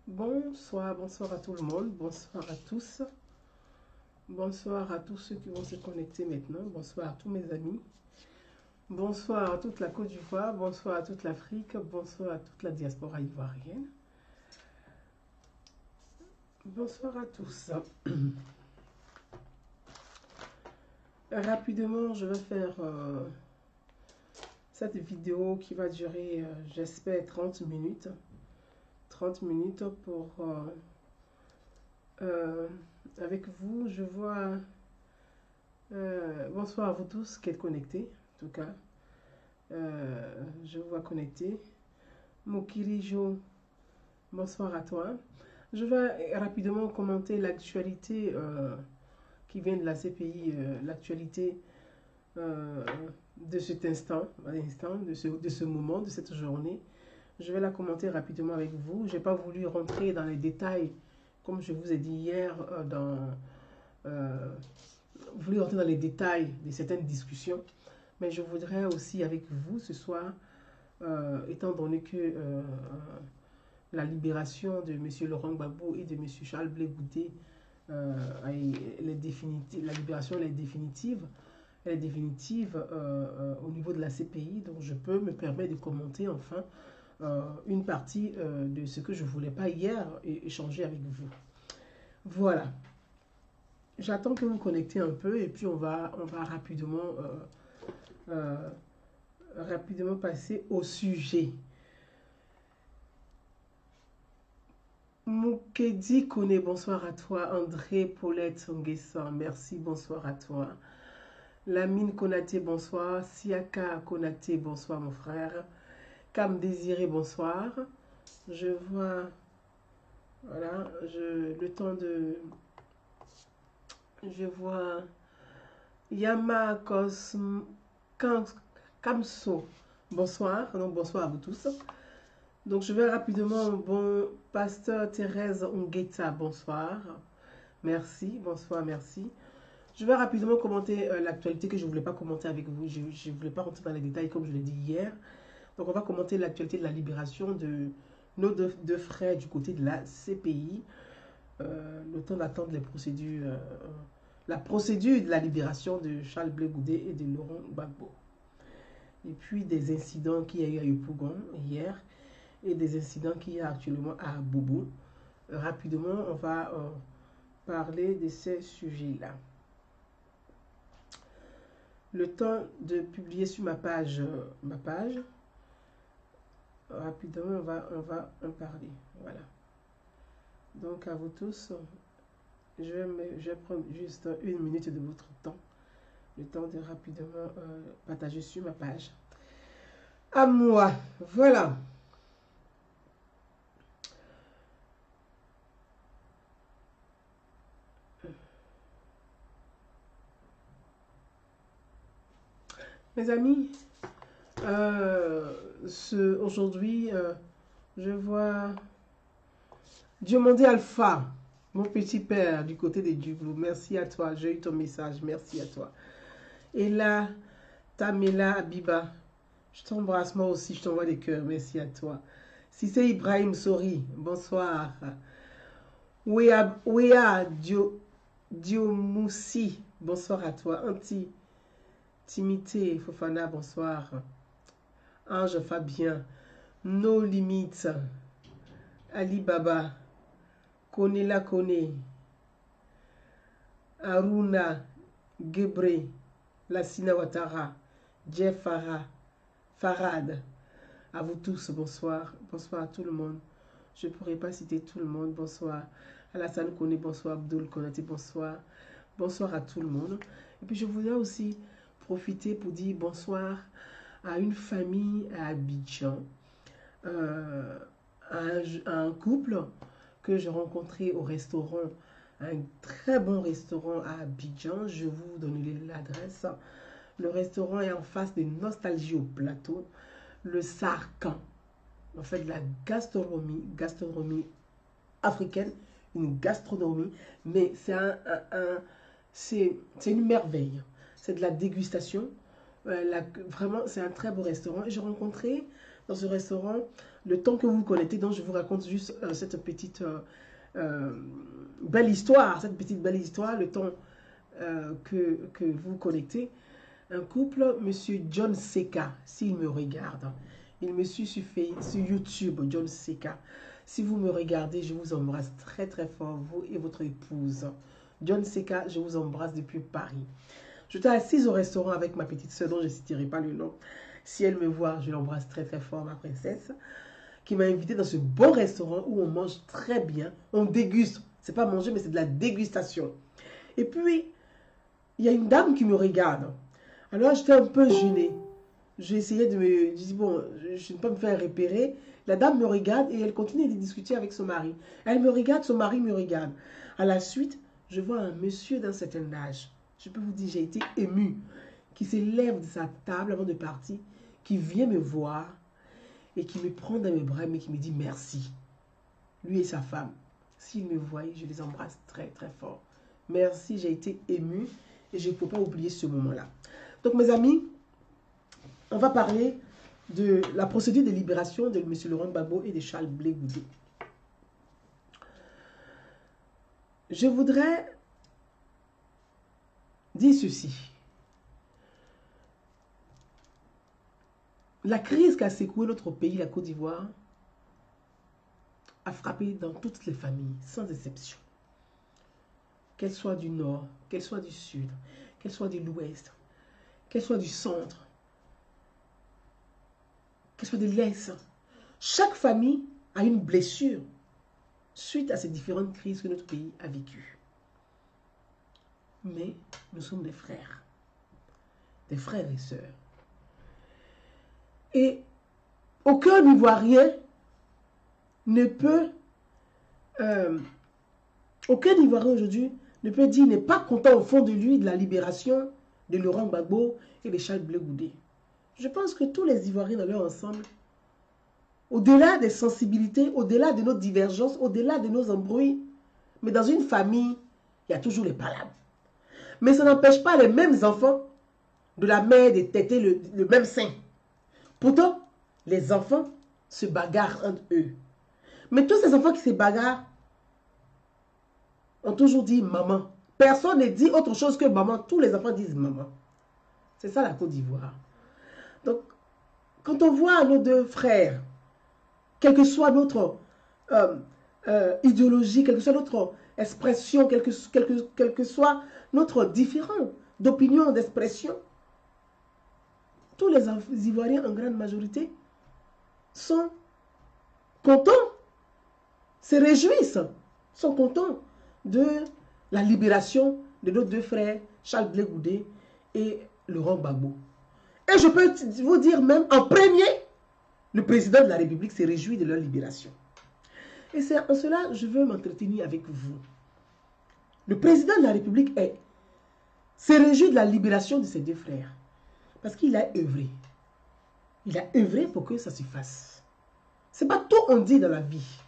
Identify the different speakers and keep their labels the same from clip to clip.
Speaker 1: Bonsoir, bonsoir à tout le monde, bonsoir à tous, bonsoir à tous ceux qui vont se connecter maintenant, bonsoir à tous mes amis, bonsoir à toute la Côte d'Ivoire, bonsoir à toute l'Afrique, bonsoir à toute la diaspora ivoirienne, bonsoir à tous. Rapidement, je vais faire cette vidéo qui va durer, j'espère, 30 minutes. 30 minutes pour... avec vous, je vois... bonsoir à vous tous qui êtes connectés, en tout cas. Je vous vois connectés. Mokirijo, bonsoir à toi. Je vais rapidement commenter l'actualité qui vient de la CPI, l'actualité de cet instant, de ce moment, de cette journée. Je vais la commenter rapidement avec vous. Je n'ai pas voulu rentrer dans les détails, comme je vous ai dit hier, voulu rentrer dans les détails de certaines discussions. Mais je voudrais aussi avec vous ce soir, étant donné que la libération de M. Laurent Gbagbo et de M. Charles Blé Goudé, la libération elle est définitive. Elle est définitive au niveau de la CPI, donc je peux me permettre de commenter enfin une partie de ce que je ne voulais pas hier échanger avec vous. Voilà. J'attends que vous vous connectez un peu et puis on va rapidement passer au sujet. Moukedi Kone, bonsoir à toi. André Paulette Nguessan, merci, bonsoir à toi. Lamine Konaté, bonsoir. Siaka Konaté, bonsoir mon frère. Cam Désiré, bonsoir. Je vois, voilà, le temps de... Je vois Yama Kamso, bonsoir. Donc bonsoir à vous tous. Donc je vais rapidement, bon, Pasteur Thérèse Ongueta, bonsoir. Merci, bonsoir, merci. Je vais rapidement commenter l'actualité que je ne voulais pas commenter avec vous. Je ne voulais pas rentrer dans les détails comme je l'ai dit hier. Donc on va commenter l'actualité de la libération de nos deux frères du côté de la CPI. Le temps d'attendre les procédures, la procédure de la libération de Charles Blé Goudé et de Laurent Gbagbo. Et puis des incidents qu'il y a eu à Yopougon hier et des incidents qu'il y a actuellement à Boubou. Rapidement, on va parler de ces sujets-là. Le temps de publier sur ma page, rapidement, on va en parler. Voilà. Donc, à vous tous, je vais prendre juste une minute de votre temps. Le temps de rapidement partager sur ma page. À moi. Voilà. Mes amis, aujourd'hui, je vois Diomandé Alpha, mon petit père du côté des Dublo. Merci à toi, j'ai eu ton message, merci à toi. Et là, Tamela Abiba, je t'embrasse moi aussi, je t'envoie des cœurs, merci à toi. Si c'est Ibrahim Sori, bonsoir. Wea Diomoussi, bonsoir à toi. Anti Timité Fofana, bonsoir. Ange Fabien, No Limites, Ali Baba, Konela Kone, Aruna Gebre, Lassina Ouattara, Jeff Farad. À vous tous, bonsoir. Bonsoir à tout le monde. Je ne pourrais pas citer tout le monde. Bonsoir. Alassane Kone, bonsoir. Abdul Konate, bonsoir. Bonsoir à tout le monde. Et puis je voudrais aussi profiter pour dire bonsoir à une famille à Abidjan, à un couple que j'ai rencontré au restaurant, un très bon restaurant à Abidjan. Je vous donne l'adresse. Le restaurant est en face de Nostalgie au plateau, le Sarkan. En fait, de la gastronomie africaine, une gastronomie, mais c'est une merveille. C'est de la dégustation. Vraiment, c'est un très beau restaurant. Et j'ai rencontré dans ce restaurant le temps que vous connaissez, donc je vous raconte juste cette petite belle histoire, le temps que vous connectez. Un couple, monsieur John Seka, s'il me regarde. Il me suit sur YouTube, John Seka. Si vous me regardez, je vous embrasse très très fort, vous et votre épouse. John Seka, je vous embrasse depuis Paris. J'étais assise au restaurant avec ma petite soeur, dont je ne citerai pas le nom. Si elle me voit, je l'embrasse très très fort, ma princesse, qui m'a invité dans ce beau restaurant où on mange très bien. On déguste. C'est pas manger, mais c'est de la dégustation. Et puis, il y a une dame qui me regarde. Alors, j'étais un peu gênée. J'ai essayé de me... Je dis, bon, je ne peux pas me faire repérer. La dame me regarde et elle continue de discuter avec son mari. Elle me regarde, son mari me regarde. À la suite, je vois un monsieur d'un certain âge. Je peux vous dire, j'ai été émue. Qui se lève de sa table avant de partir, qui vient me voir et qui me prend dans mes bras, mais qui me dit merci. Lui et sa femme. S'ils me voient, je les embrasse très très fort. Merci, j'ai été émue et je ne peux pas oublier ce moment-là. Donc mes amis, on va parler de la procédure de libération de M. Laurent Gbagbo et de Charles Blé Goudé. Je voudrais dire ceci. La crise qui a secoué notre pays, la Côte d'Ivoire, a frappé dans toutes les familles, sans exception. Qu'elles soient du nord, qu'elles soient du sud, qu'elles soient de l'ouest, qu'elles soient du centre, qu'elles soient de l'est. Chaque famille a une blessure suite à ces différentes crises que notre pays a vécues. Mais nous sommes des frères et sœurs. Et aucun Ivoirien ne peut, aucun Ivoirien aujourd'hui ne peut dire, n'est pas content au fond de lui de la libération de Laurent Gbagbo et de Charles Blé Goudé. Je pense que tous les Ivoiriens dans leur ensemble, au-delà des sensibilités, au-delà de nos divergences, au-delà de nos embrouilles, mais dans une famille, il y a toujours les palabres. Mais ça n'empêche pas les mêmes enfants de la mère de téter le même sein. Pourtant, les enfants se bagarrent entre eux. Mais tous ces enfants qui se bagarrent ont toujours dit maman. Personne ne dit autre chose que maman. Tous les enfants disent maman. C'est ça la Côte d'Ivoire. Donc, quand on voit nos deux frères, quelle que soit notre idéologie, quelle que soit notre expression, quel que soit notre différent d'opinion, d'expression, tous les Ivoiriens en grande majorité sont contents, se réjouissent, sont contents de la libération de nos deux frères, Charles Blé Goudé et Laurent Gbagbo. Et je peux vous dire même en premier, le président de la République s'est réjoui de leur libération. Et c'est en cela que je veux m'entretenir avec vous. Le président de la République s'est réjoui de la libération de ses deux frères. Parce qu'il a œuvré. Il a œuvré pour que ça se fasse. Ce n'est pas tout on dit dans la vie.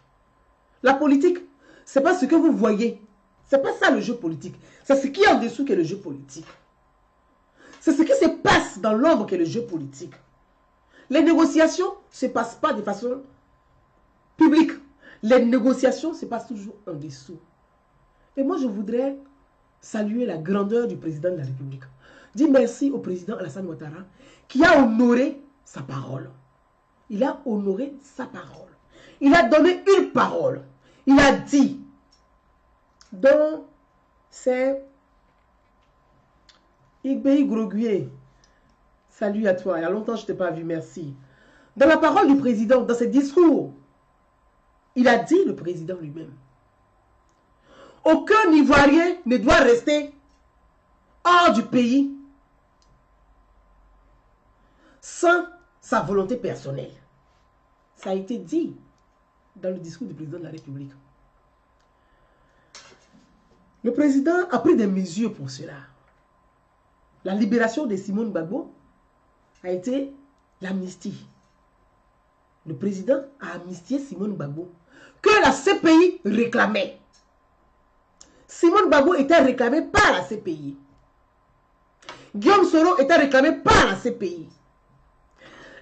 Speaker 1: La politique, ce n'est pas ce que vous voyez. Ce n'est pas ça le jeu politique. C'est ce qui est en dessous qui est le jeu politique. C'est ce qui se passe dans l'ombre qui est le jeu politique. Les négociations ne se passent pas de façon publique. Les négociations se passent toujours en dessous. Et moi, je voudrais saluer la grandeur du président de la République. Dis merci au président Alassane Ouattara qui a honoré sa parole. Il a honoré sa parole. Il a donné une parole. Il a dit, dans ses Igbeyi Groguier, salut à toi, il y a longtemps que je ne t'ai pas vu, merci. Dans la parole du président, dans ses discours, il a dit, le président lui-même, aucun Ivoirien ne doit rester hors du pays sans sa volonté personnelle. Ça a été dit dans le discours du président de la République. Le président a pris des mesures pour cela. La libération de Simone Gbagbo a été l'amnistie. Le président a amnistié Simone Gbagbo, que la CPI réclamait. Simone Gbagbo était réclamée par la CPI. Guillaume Soro était réclamé par la CPI.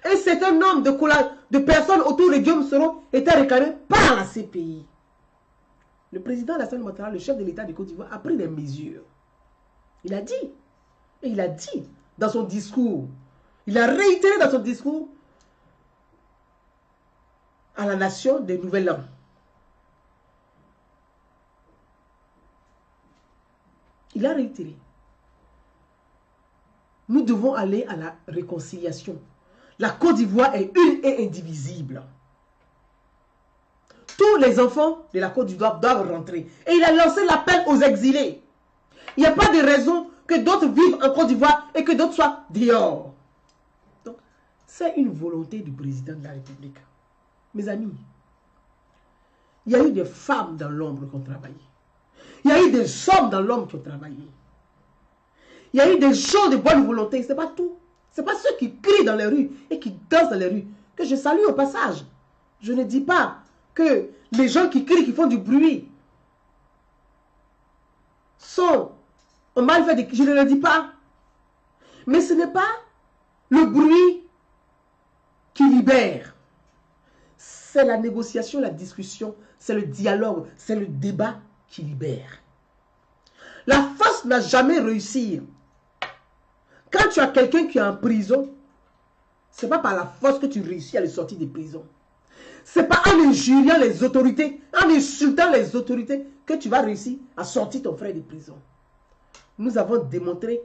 Speaker 1: Un certain nombre de personnes autour de Guillaume Soro étaient réclamées par la CPI. Le président Alassane Ouattara, le chef de l'État de Côte d'Ivoire, a pris des mesures. Il a dit, et il a dit dans son discours, il a réitéré dans son discours à la nation des Nouvel An. Il a réitéré. Nous devons aller à la réconciliation. La Côte d'Ivoire est une et indivisible. Tous les enfants de la Côte d'Ivoire doivent rentrer. Et il a lancé l'appel aux exilés. Il n'y a pas de raison que d'autres vivent en Côte d'Ivoire et que d'autres soient dehors. Donc, c'est une volonté du président de la République. Mes amis, il y a eu des femmes dans l'ombre qui ont travaillé. Il y a eu des hommes dans l'ombre qui ont travaillé. Il y a eu des gens de bonne volonté. Ce n'est pas tout. Ce n'est pas ceux qui crient dans les rues et qui dansent dans les rues que je salue au passage. Je ne dis pas que les gens qui crient, qui font du bruit, sont mal fait. Je ne le dis pas. Mais ce n'est pas le bruit qui libère. C'est la négociation, la discussion, c'est le dialogue, c'est le débat qui libère. La force n'a jamais réussi. Quand tu as quelqu'un qui est en prison, ce n'est pas par la force que tu réussis à le sortir de prison. Ce n'est pas en injuriant les autorités, en insultant les autorités que tu vas réussir à sortir ton frère de prison. Nous avons démontré,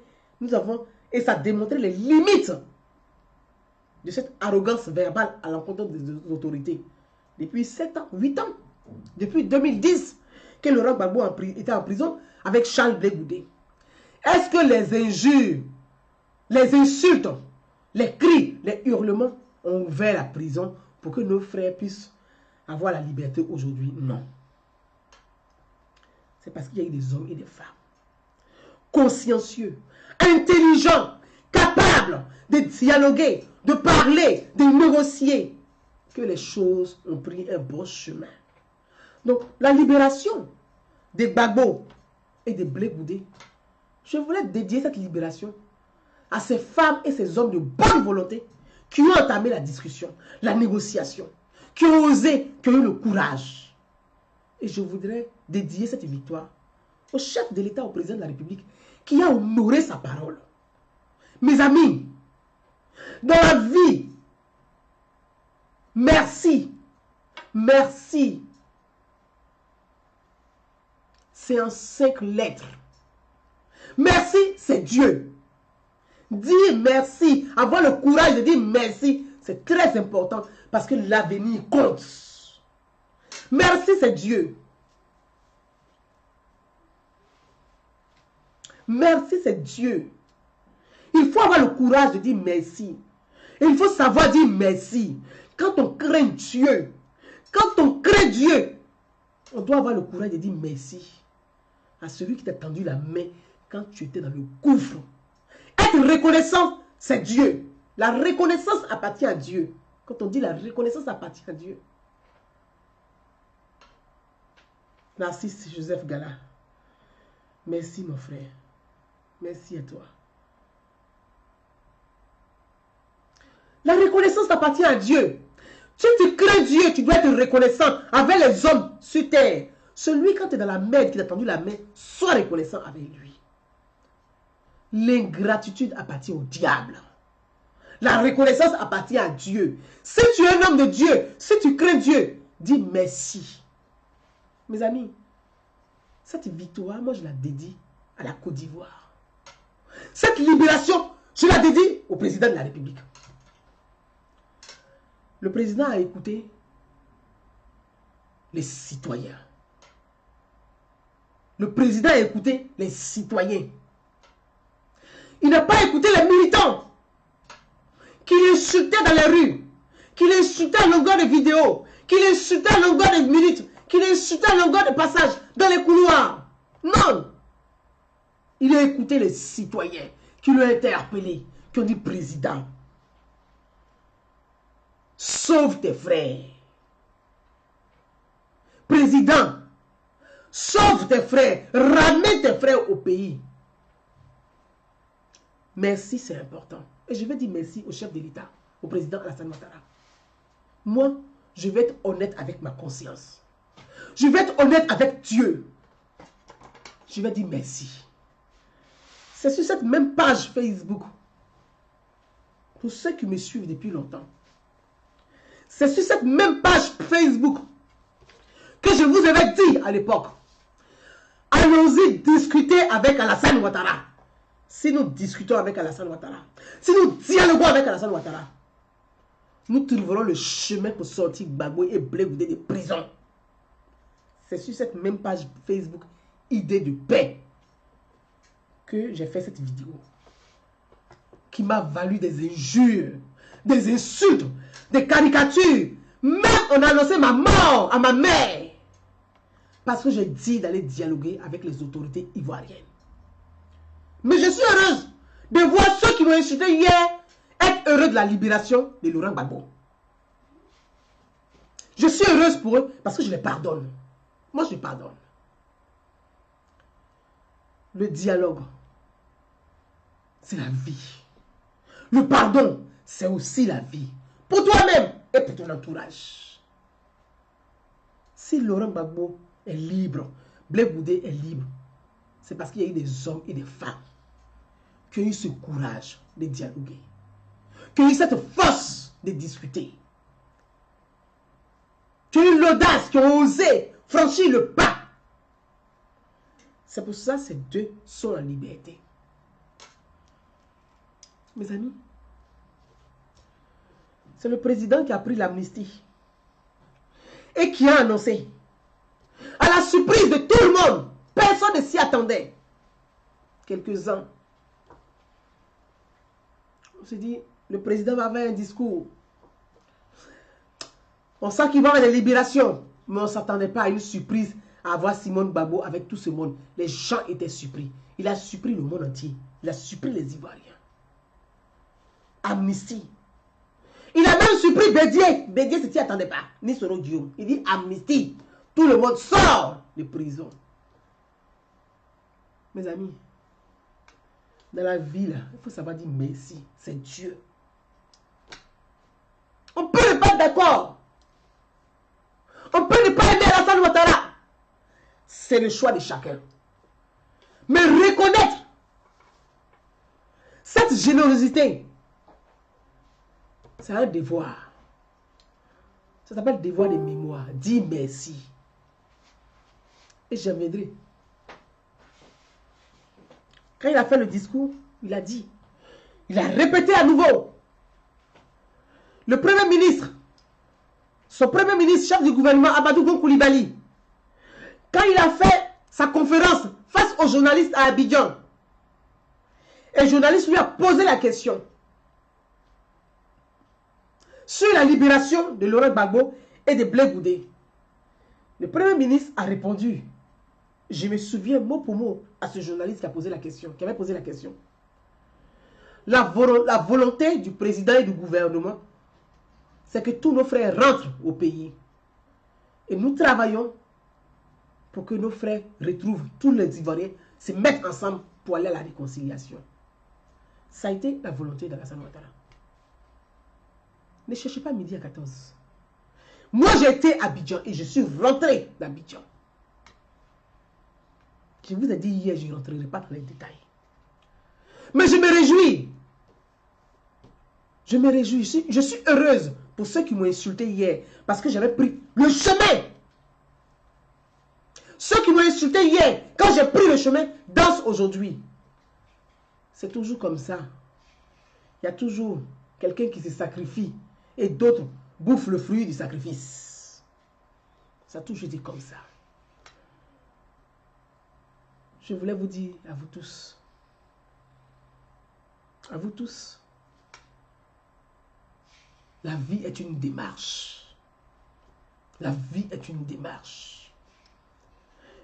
Speaker 1: et ça a démontré les limites de cette arrogance verbale à l'encontre des autorités. Depuis 7 ans, 8 ans, depuis 2010, que Laurent Gbagbo était en prison avec Charles Blé Goudé. Est-ce que les injures, les insultes, les cris, les hurlements ont ouvert la prison pour que nos frères puissent avoir la liberté aujourd'hui? Non. C'est parce qu'il y a eu des hommes et des femmes consciencieux, intelligents, capables de dialoguer, de parler, de négocier, que les choses ont pris un bon chemin. Donc, la libération des Gbagbo et des Blé Goudé, je voulais dédier cette libération à ces femmes et ces hommes de bonne volonté qui ont entamé la discussion, la négociation, qui ont osé, qui ont eu le courage. Et je voudrais dédier cette victoire au chef de l'État, au président de la République, qui a honoré sa parole. Mes amis, dans la vie, merci, merci. C'est en 5 lettres. Merci, c'est Dieu. Dire merci, avoir le courage de dire merci, c'est très important parce que l'avenir compte. Merci, c'est Dieu. Merci, c'est Dieu. Il faut avoir le courage de dire merci. Et il faut savoir dire merci. Quand on craint Dieu, on doit avoir le courage de dire merci à celui qui t'a tendu la main quand tu étais dans le gouffre. Être reconnaissant, c'est Dieu. La reconnaissance appartient à Dieu. Quand on dit la reconnaissance appartient à Dieu. Narcisse Joseph Gala. Merci mon frère. Merci à toi. La reconnaissance appartient à Dieu. Si tu crains Dieu, tu dois être reconnaissant avec les hommes sur terre. Celui, quand tu es dans la merde, qui t'a tendu la main, sois reconnaissant avec lui. L'ingratitude appartient au diable. La reconnaissance appartient à Dieu. Si tu es un homme de Dieu, si tu crains Dieu, dis merci. Mes amis, cette victoire, moi je la dédie à la Côte d'Ivoire. Cette libération, je la dédie au président de la République. Le président a écouté les citoyens. Le président a écouté les citoyens. Il n'a pas écouté les militants qui l'insultaient dans les rues, qui l'insultaient à longueur de vidéos, qui l'insultaient à longueur de minutes, qui l'insultaient à longueur de passage dans les couloirs. Non! Il a écouté les citoyens qui l'ont interpellé, qui ont dit président, sauve tes frères. Président, sauve tes frères, ramène tes frères au pays. Merci, c'est important. Et je vais dire merci au chef de l'État, au président Alassane Ouattara. Moi, je vais être honnête avec ma conscience. Je vais être honnête avec Dieu. Je vais dire merci. C'est sur cette même page Facebook, pour ceux qui me suivent depuis longtemps, c'est sur cette même page Facebook que je vous avais dit à l'époque, allons-y discuter avec Alassane Ouattara. Si nous discutons avec Alassane Ouattara, si nous dialoguons avec Alassane Ouattara, nous trouverons le chemin pour sortir Gbagbo et Blé Goudé de prison. C'est sur cette même page Facebook, Idée de paix, que j'ai fait cette vidéo, qui m'a valu des injures, des insultes, des caricatures. Même on a annoncé ma mort à ma mère. Parce que j'ai dit d'aller dialoguer avec les autorités ivoiriennes. Mais je suis heureuse de voir ceux qui m'ont insulté hier être heureux de la libération de Laurent Gbagbo. Je suis heureuse pour eux parce que je les pardonne. Moi, je pardonne. Le dialogue, c'est la vie. Le pardon, c'est aussi la vie. Pour toi-même et pour ton entourage. Si Laurent Gbagbo est libre, Blé Goudé est libre, c'est parce qu'il y a eu des hommes et des femmes qui ont eu ce courage de dialoguer, qui ont eu cette force de discuter, qui ont eu l'audace, qui ont osé franchir le pas. C'est pour ça que ces deux sont en liberté. Mes amis, c'est le président qui a pris l'amnistie et qui a annoncé, à la surprise de tout le monde, personne ne s'y attendait. Quelques-uns, on s'est dit, le président va faire un discours. On sent qu'il va avoir des libérations, mais on ne s'attendait pas à une surprise, à voir Simone Gbagbo avec tout ce monde. Les gens étaient surpris. Il a surpris le monde entier. Il a surpris les Ivoiriens. Amnistie. Il a même surpris Bédié. Bédié ne s'y attendait pas. Ni Soro Guillaume. Il dit amnistie. Tout le monde sort de prison. Mes amis, dans la vie, là, il faut savoir dire merci. C'est Dieu. On peut ne pas être d'accord. On peut ne pas aimer Alassane Ouattara. C'est le choix de chacun. Mais reconnaître cette générosité, c'est un devoir. Ça s'appelle devoir de mémoire. Dis merci. Et j'y reviendrai. Quand il a fait le discours, il a dit, il a répété à nouveau. Le Premier ministre, son Premier ministre, chef du gouvernement, Amadou Gon Coulibaly, quand il a fait sa conférence face aux journalistes à Abidjan, et le journaliste lui a posé la question sur la libération de Laurent Gbagbo et de Blé Goudé. Le Premier ministre a répondu, je me souviens mot pour mot à ce journaliste qui a posé la question, qui avait posé la question. La volonté du président et du gouvernement, c'est que tous nos frères rentrent au pays. Et nous travaillons pour que nos frères retrouvent, tous les Ivoiriens, se mettent ensemble pour aller à la réconciliation. Ça a été la volonté d'Alassane Ouattara. Ne cherchez pas midi à 14. Moi, j'ai été à Abidjan et je suis rentré d'Abidjan. Je vous ai dit hier, je ne rentrerai pas dans les détails. Mais je me réjouis. Je me réjouis. Je suis heureuse pour ceux qui m'ont insulté hier. Parce que j'avais pris le chemin. Ceux qui m'ont insulté hier, quand j'ai pris le chemin, dansent aujourd'hui. C'est toujours comme ça. Il y a toujours quelqu'un qui se sacrifie et d'autres bouffent le fruit du sacrifice. Ça a toujours été comme ça. Je voulais vous dire à vous tous, la vie est une démarche. La vie est une démarche.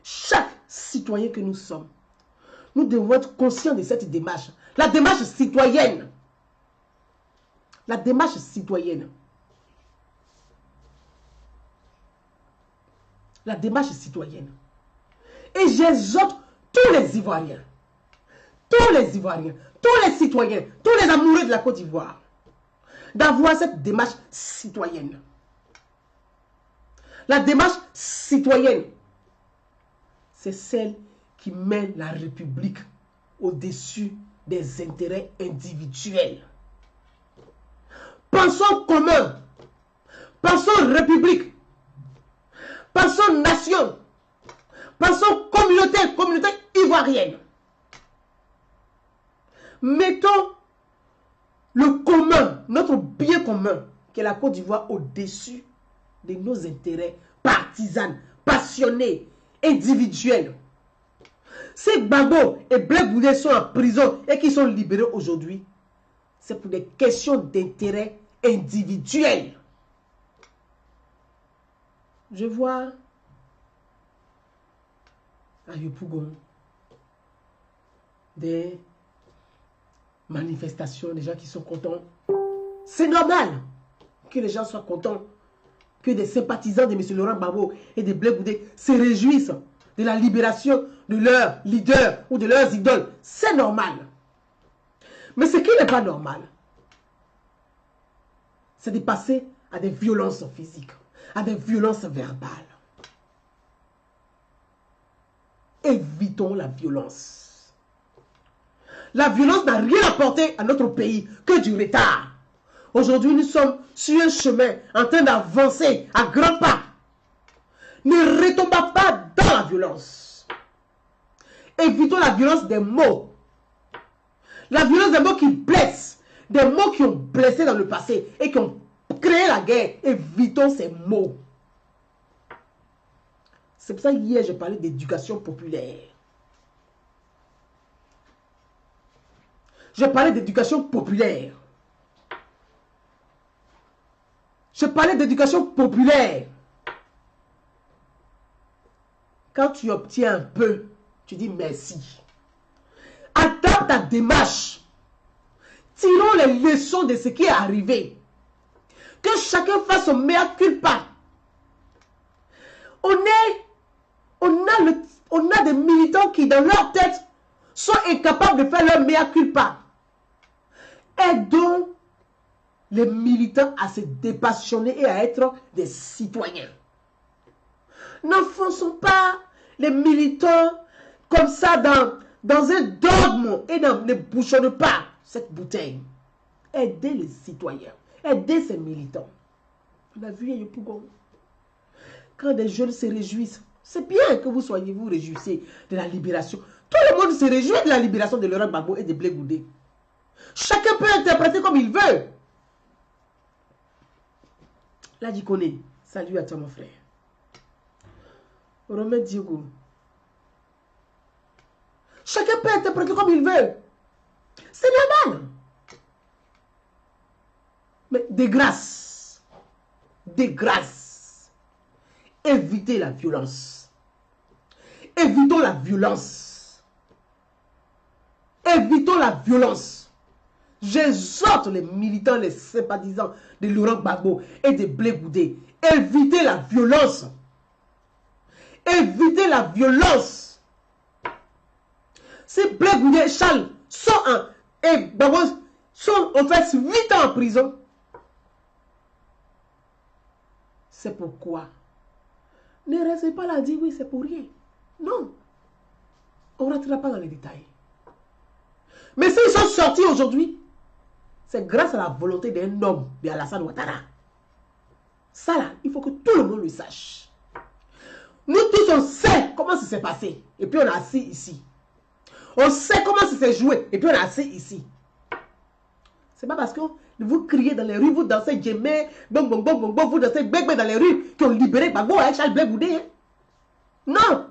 Speaker 1: Chaque citoyen que nous sommes, nous devons être conscients de cette démarche. La démarche citoyenne. La démarche citoyenne. La démarche citoyenne. Et j'exhorte tous les Ivoiriens, tous les citoyens, tous les amoureux de la Côte d'Ivoire, d'avoir cette démarche citoyenne. La démarche citoyenne, c'est celle qui met la République au-dessus des intérêts individuels. Pensons commun, pensons République, pensons nation, pensons communauté ivoirienne. Mettons le commun, notre bien commun, qui est la Côte d'Ivoire, au-dessus de nos intérêts partisans, passionnés, individuels. Si Gbagbo et Blaise Goudé sont en prison et qu'ils sont libérés aujourd'hui, c'est pour des questions d'intérêt individuel. Je vois à Yopougon des manifestations, des gens qui sont contents. C'est normal que les gens soient contents, que des sympathisants de M. Laurent Gbagbo et de Blaise Goudé se réjouissent de la libération de leurs leaders ou de leurs idoles. C'est normal. Mais ce qui n'est pas normal, c'est de passer à des violences physiques, à des violences verbales. Évitons la violence. La violence n'a rien apporté à notre pays que du retard. Aujourd'hui, nous sommes sur un chemin en train d'avancer à grands pas. Ne retombons pas dans la violence. Évitons la violence des mots. La violence des mots qui blessent. Des mots qui ont blessé dans le passé et qui ont créé la guerre. Évitons ces mots. C'est pour ça hier j'ai parlé d'éducation populaire. Je parlais d'éducation populaire. Je parlais d'éducation populaire. Quand tu obtiens un peu, tu dis merci. Adapte ta démarche. Tirons les leçons de ce qui est arrivé. Que chacun fasse son mea culpa. On a des militants qui, dans leur tête, sont incapables de faire leur mea culpa. Aidons les militants à se dépassionner et à être des citoyens. N'enfonçons pas les militants comme ça dans un dogme et ne bouchonnons pas cette bouteille. Aidez les citoyens, aidez ces militants. On a vu à Yopougon, quand des jeunes se réjouissent, c'est bien que vous réjouissez de la libération. Tout le monde se réjouit de la libération de Laurent Gbagbo et de Blaise Goudé. Chacun peut interpréter comme il veut. Là, tu connais. Salut à toi, mon frère. Romain Diogo. Chacun peut interpréter comme il veut. C'est normal. Mais de grâce. De grâce. Évitez la violence. Évitons la violence. Évitons la violence. J'exhorte les militants, les sympathisants de Laurent Gbagbo et de Blaise Goudé. Évitez la violence. Évitez la violence. Si Blaise Goudé et Charles et Gbagbo sont en fait 8 ans en prison, c'est pourquoi. Ne restez pas là à dire oui, c'est pour rien. Non. On ne rentrera pas dans les détails. Mais s'ils sont sortis aujourd'hui, c'est grâce à la volonté d'un homme de Alassane Ouattara. Ça là, il faut que tout le monde le sache. Nous tous, on sait comment ça s'est passé. Et puis on a assis ici. On sait comment ça s'est joué. Et puis on a assis ici. C'est pas parce que vous criez dans les rues, vous dansez Djemé, bon, vous dansez Gbegbe dans les rues qui ont libéré Gbagbo avec Charles Blaise Goudé. Hein? Non.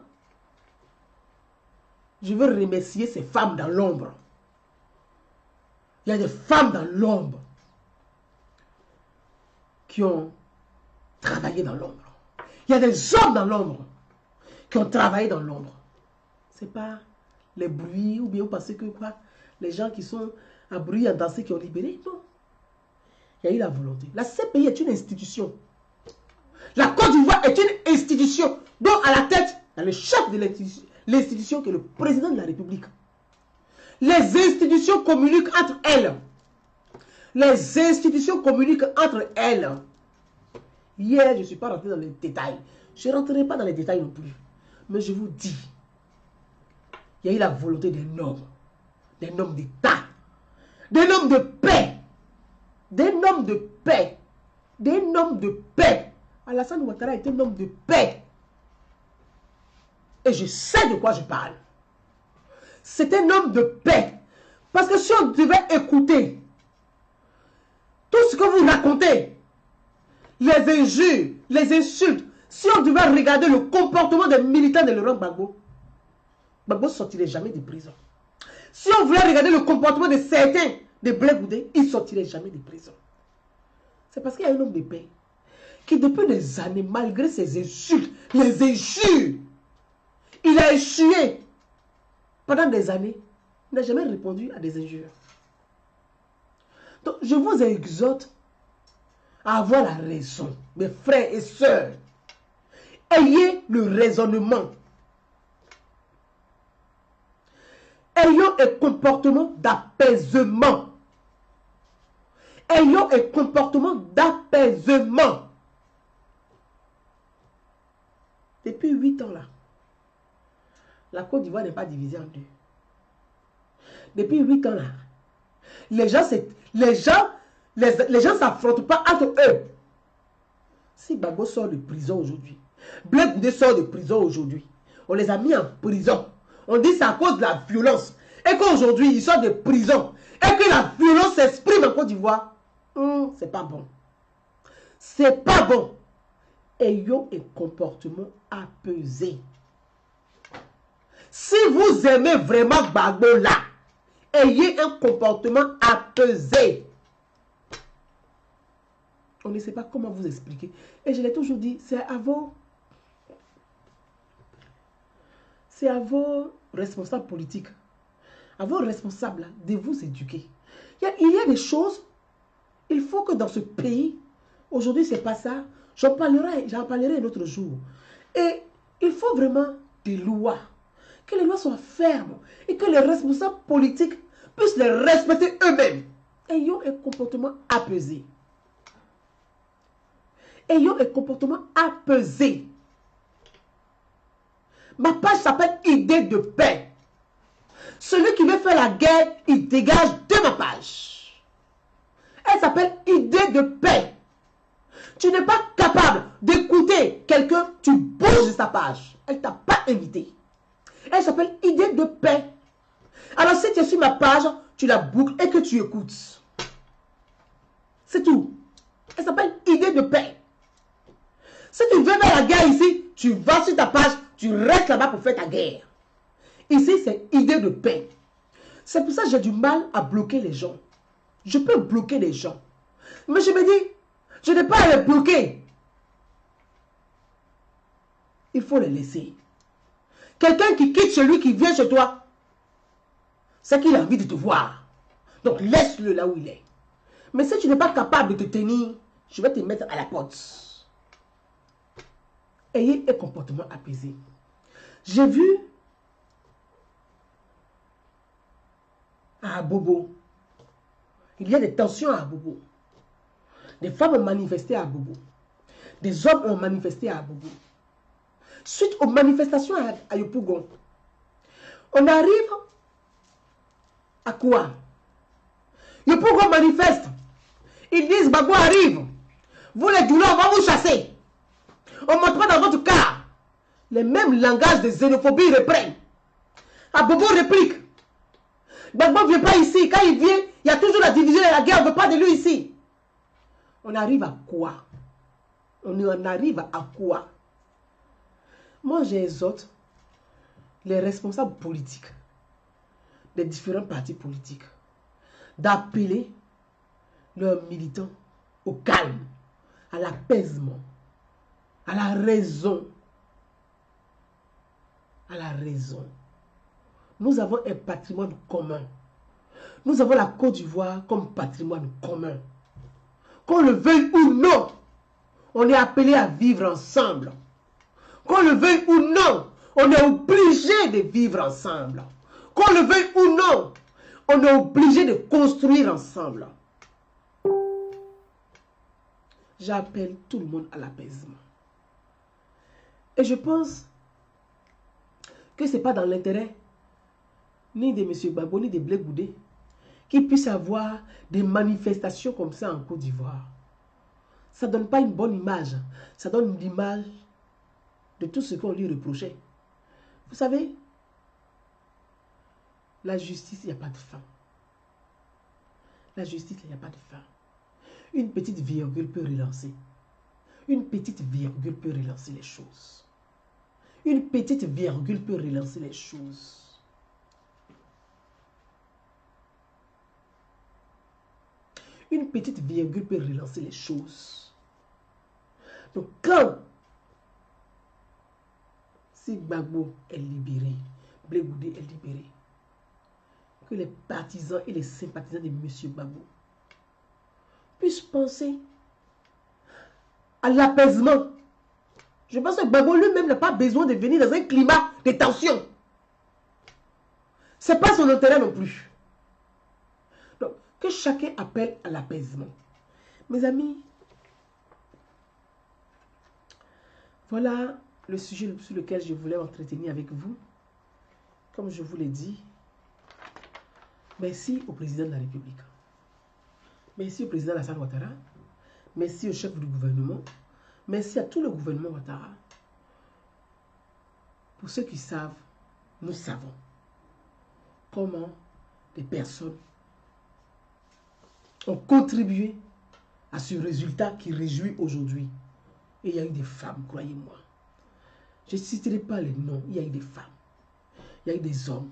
Speaker 1: Je veux remercier ces femmes dans l'ombre. Il y a des femmes dans l'ombre qui ont travaillé dans l'ombre. Il y a des hommes dans l'ombre qui ont travaillé dans l'ombre. Ce n'est pas les bruits ou bien vous pensez que quoi, les gens qui sont à bruit, à danser, qui ont libéré. Non. Il y a eu la volonté. La CPI est une institution. La Côte d'Ivoire est une institution dont à la tête, il y a le chef de l'institution qui est le président de la République. Les institutions communiquent entre elles. Les institutions communiquent entre elles. Hier, je ne suis pas rentré dans les détails. Je ne rentrerai pas dans les détails non plus. Mais je vous dis, il y a eu la volonté d'un homme d'État, d'un homme de paix, d'un homme de paix, d'un homme de paix. Alassane Ouattara est un homme de paix. Et je sais de quoi je parle. C'est un homme de paix. Parce que si on devait écouter tout ce que vous racontez, les injures, les insultes, si on devait regarder le comportement des militants de Laurent Gbagbo, Gbagbo ne sortirait jamais de prison. Si on voulait regarder le comportement de certains de Blé Goudé, il ne sortirait jamais de prison. C'est parce qu'il y a un homme de paix qui, depuis des années, malgré ses insultes, les injures, il a échoué pendant des années. Il n'a jamais répondu à des injures. Donc, je vous exhorte à avoir la raison, mes frères et sœurs. Ayez le raisonnement. Ayons un comportement d'apaisement. Ayons un comportement d'apaisement. Depuis 8 ans là, la Côte d'Ivoire n'est pas divisée en deux. Depuis 8 ans là, les gens s'affrontent pas entre eux. Si Gbagbo sort de prison aujourd'hui, Blé Goudé sort de prison aujourd'hui, on les a mis en prison. On dit c'est à cause de la violence. Et qu'aujourd'hui, ils sortent de prison. Et que la violence s'exprime en Côte d'Ivoire. C'est pas bon. C'est pas bon. Ayons un comportement apaisé. Si vous aimez vraiment Gbagbo là, ayez un comportement apaisé. On ne sait pas comment vous expliquer. Et je l'ai toujours dit, c'est à vos responsables politiques, à vos responsables de vous éduquer. Il y a des choses, il faut que dans ce pays, aujourd'hui c'est pas ça, j'en parlerai un autre jour. Et il faut vraiment des lois, que les lois soient fermes et que les responsables politiques puissent les respecter eux-mêmes. Ayons un comportement apaisé. Ayons un comportement apaisé. Ma page s'appelle Idée de paix. Celui qui veut faire la guerre, il dégage de ma page. Elle s'appelle Idée de paix. Tu n'es pas capable d'écouter quelqu'un, tu bouges de sa page. Elle ne t'a pas invité. Elle s'appelle Idée de paix. Alors si tu es sur ma page, tu la boucles et que tu écoutes. C'est tout. Elle s'appelle Idée de paix. Si tu veux faire la guerre ici, tu vas sur ta page, tu restes là-bas pour faire ta guerre. Ici, c'est Idée de paix. C'est pour ça que j'ai du mal à bloquer les gens. Je peux bloquer les gens. Mais je me dis, je n'ai pas à les bloquer. Il faut les laisser. Quelqu'un qui quitte celui qui vient chez toi, c'est qu'il a envie de te voir. Donc laisse-le là où il est. Mais si tu n'es pas capable de te tenir, je vais te mettre à la porte. Ayez un comportement apaisé. J'ai vu à Abobo, il y a des tensions à Abobo. Des femmes ont manifesté à Abobo. Des hommes ont manifesté à Abobo. Suite aux manifestations à Yopougon, on arrive à quoi? Yopougon manifeste. Ils disent, Gbagbo arrive. Vous les douleurs, on va vous chasser. On ne monte pas dans votre car. Les mêmes langages de xénophobie reprennent. Abobo réplique. Gbagbo ne vient pas ici. Quand il vient, il y a toujours la division et la guerre. On ne veut pas de lui ici. On arrive à quoi? On en arrive à quoi? Moi, j'exhorte les responsables politiques des différents partis politiques d'appeler leurs militants au calme, à l'apaisement, à la raison. À la raison. Nous avons un patrimoine commun. Nous avons la Côte d'Ivoire comme patrimoine commun. Qu'on le veuille ou non, on est appelé à vivre ensemble. Qu'on le veuille ou non, on est obligé de vivre ensemble. Qu'on le veuille ou non, On est obligé de construire ensemble. J'appelle tout le monde à l'apaisement. Et je pense que ce n'est pas dans l'intérêt ni de M. Gbagbo, ni de Blé Goudé, qu'il puisse avoir des manifestations comme ça en Côte d'Ivoire. Ça ne donne pas une bonne image. Ça donne l'image de tout ce qu'on lui reprochait. Vous savez, la justice, il n'y a pas de fin. La justice, il n'y a pas de fin. Une petite virgule peut relancer. Une petite virgule peut relancer les choses. Une petite virgule peut relancer les choses. Une petite virgule peut relancer les choses. Donc quand si Gbagbo est libéré, Blé Goudé est libéré, que les partisans et les sympathisants de M. Gbagbo puissent penser à l'apaisement. Je pense que Gbagbo lui-même n'a pas besoin de venir dans un climat de tension. Ce n'est pas son intérêt non plus. Donc, que chacun appelle à l'apaisement. Mes amis, voilà le sujet sur lequel je voulais m'entretenir avec vous. Comme je vous l'ai dit, merci au président de la République. Merci au président Alassane Ouattara. Merci au chef du gouvernement. Merci à tout le gouvernement Ouattara. Pour ceux qui savent, nous savons comment les personnes ont contribué à ce résultat qui réjouit aujourd'hui. Et il y a eu des femmes, croyez-moi. Je ne citerai pas les noms, il y a eu des femmes. Il y a eu des hommes.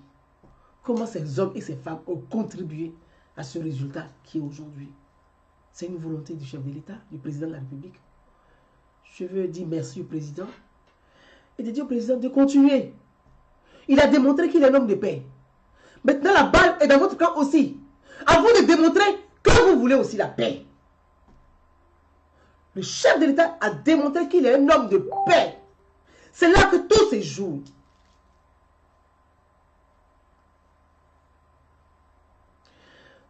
Speaker 1: Comment ces hommes et ces femmes ont contribué à ce résultat qui est aujourd'hui. C'est une volonté du chef de l'État, du président de la République. Je veux dire merci au président et de dire au président de continuer. Il a démontré qu'il est un homme de paix. Maintenant, la balle est dans votre camp aussi. À vous de démontrer que vous voulez aussi la paix. Le chef de l'État a démontré qu'il est un homme de paix. C'est là que tout se joue.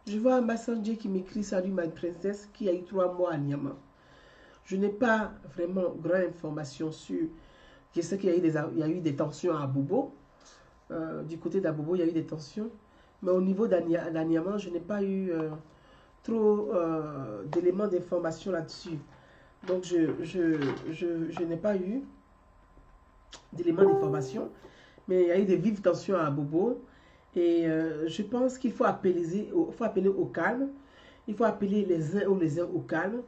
Speaker 1: Je vois un messenger qui m'écrit « Salut ma princesse » qui a eu 3 mois à Niamey. Je n'ai pas vraiment grande information sur... Je sais qu'il y a eu des tensions à Bobo. Du côté d'Abobo, il y a eu des tensions. Mais au niveau d'Aniamey, je n'ai pas eu trop d'éléments d'information là-dessus. Donc, je n'ai pas eu d'éléments d'information. Mais il y a eu des vives tensions à Bobo. Et je pense qu'il faut appeler au calme. Il faut appeler les uns au calme.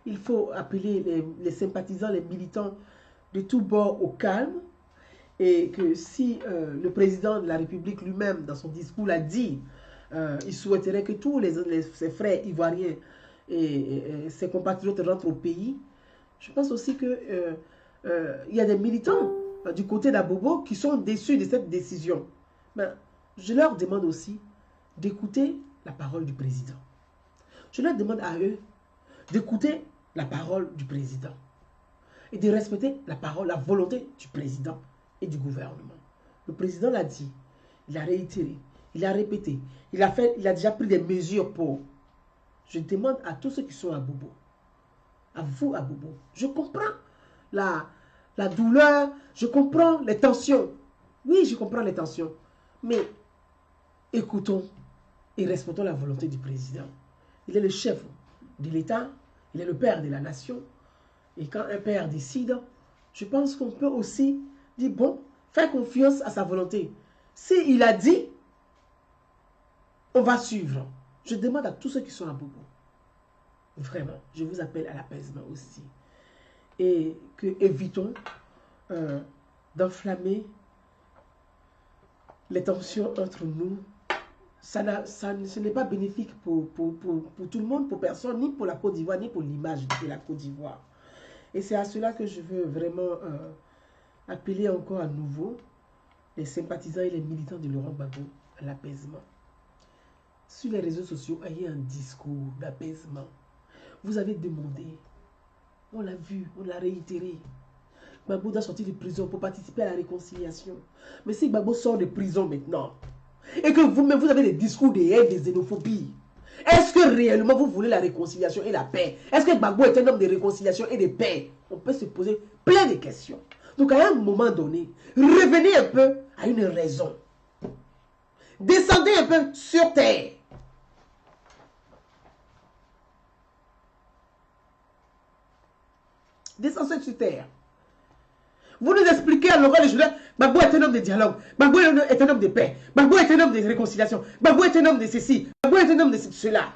Speaker 1: Il faut appeler les sympathisants, les militants de tous bords au calme. Et que si le président de la République lui-même, dans son discours, l'a dit, il souhaiterait que tous ses frères ivoiriens et ses compatriotes rentrent au pays. Je pense aussi qu'il y a des militants du côté d'Abobo qui sont déçus de cette décision. Mais je leur demande aussi d'écouter la parole du président. Je leur demande à eux d'écouter la parole du président et de respecter la parole, la volonté du président et du gouvernement. Le président l'a dit, il a réitéré, il a répété, il a déjà pris des mesures pour. Je demande à tous ceux qui sont à Bobo, à vous à Bobo, je comprends la douleur, je comprends les tensions. Oui, je comprends les tensions, mais écoutons et respectons la volonté du président. Il est le chef de l'État, il est le père de la nation. Et quand un père décide, je pense qu'on peut aussi dire, bon, faire confiance à sa volonté. S'il a dit, on va suivre. Je demande à tous ceux qui sont à Bobo, vraiment, je vous appelle à l'apaisement aussi. Et que évitons d'enflammer les tensions entre nous. Ce n'est pas bénéfique pour tout le monde, pour personne, ni pour la Côte d'Ivoire, ni pour l'image de la Côte d'Ivoire. Et c'est à cela que je veux vraiment appeler encore à nouveau les sympathisants et les militants de Laurent Gbagbo à l'apaisement. Sur les réseaux sociaux, ayez un discours d'apaisement. Vous avez demandé, on l'a vu, on l'a réitéré. Gbagbo doit sortir de prison pour participer à la réconciliation. Mais si Gbagbo sort de prison maintenant, et que vous-même, vous avez des discours de haine, de xénophobie, est-ce que réellement vous voulez la réconciliation et la paix? Est-ce que Gbagbo est un homme de réconciliation et de paix? On peut se poser plein de questions. Donc à un moment donné, revenez un peu à une raison. Descendez un peu sur terre. Descendez sur terre. Vous nous expliquez à l'oral des journalistes, Gbagbo est un homme de dialogue, Gbagbo est un homme de paix, Gbagbo est un homme de réconciliation, Gbagbo est un homme de ceci, Gbagbo est un homme de cela.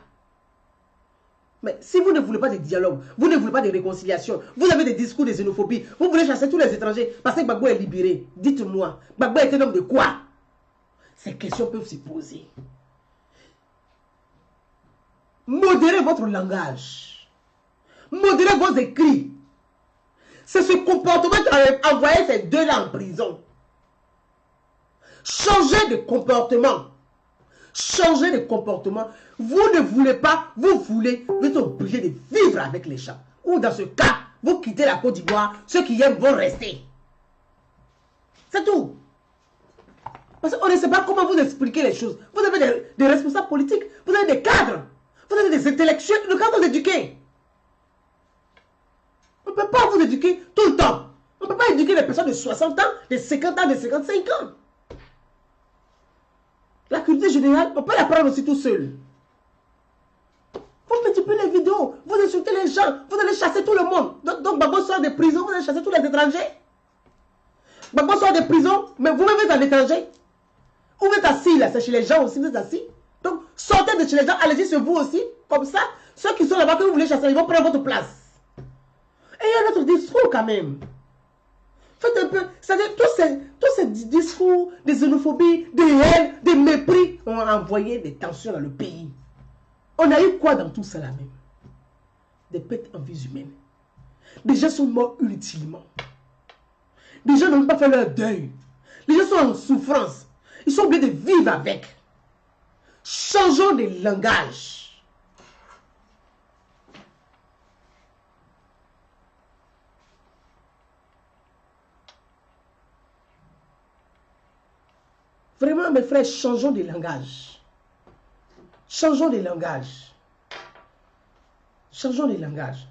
Speaker 1: Mais si vous ne voulez pas de dialogue, vous ne voulez pas de réconciliation, vous avez des discours de xénophobie, vous voulez chasser tous les étrangers parce que Gbagbo est libéré. Dites-moi, Gbagbo est un homme de quoi? Ces questions peuvent se poser. Modérez votre langage. Modérez vos écrits. C'est ce comportement qui a envoyé ces deux-là en prison. Changez de comportement. Changez de comportement. Vous ne voulez pas, vous êtes obligé de vivre avec les chats. Ou dans ce cas, vous quittez la Côte d'Ivoire, ceux qui aiment vont rester. C'est tout. Parce qu'on ne sait pas comment vous expliquer les choses. Vous avez des responsables politiques, vous avez des cadres, vous avez des intellectuels, le cadre vous éduquer. On ne peut pas vous éduquer tout le temps. On ne peut pas éduquer les personnes de 60 ans, de 50 ans, de 55 ans. La culture générale, on peut l'apprendre aussi tout seul. Vous multipliez les vidéos, vous insultez les gens, vous allez chasser tout le monde. Donc Gbagbo sort de prison, vous allez chasser tous les étrangers. Gbagbo sort de prison, mais vous-même êtes un étranger. Vous êtes assis là, c'est chez les gens aussi, vous êtes assis. Donc sortez de chez les gens, allez-y sur vous aussi. Comme ça, ceux qui sont là-bas que vous voulez chasser, ils vont prendre votre place. Et il y a notre discours quand même. Faites un peu, c'est-à-dire tous ces discours de xénophobie, de haine, de mépris ont envoyé des tensions dans le pays. On a eu quoi dans tout cela même? Des pertes en vies humaines. Des gens sont morts inutilement. Des gens n'ont pas fait leur deuil. Les gens sont en souffrance. Ils sont obligés de vivre avec. Changeons de langage. Vraiment, mes frères, changeons de langage. Changeons de langage. Changeons de langage.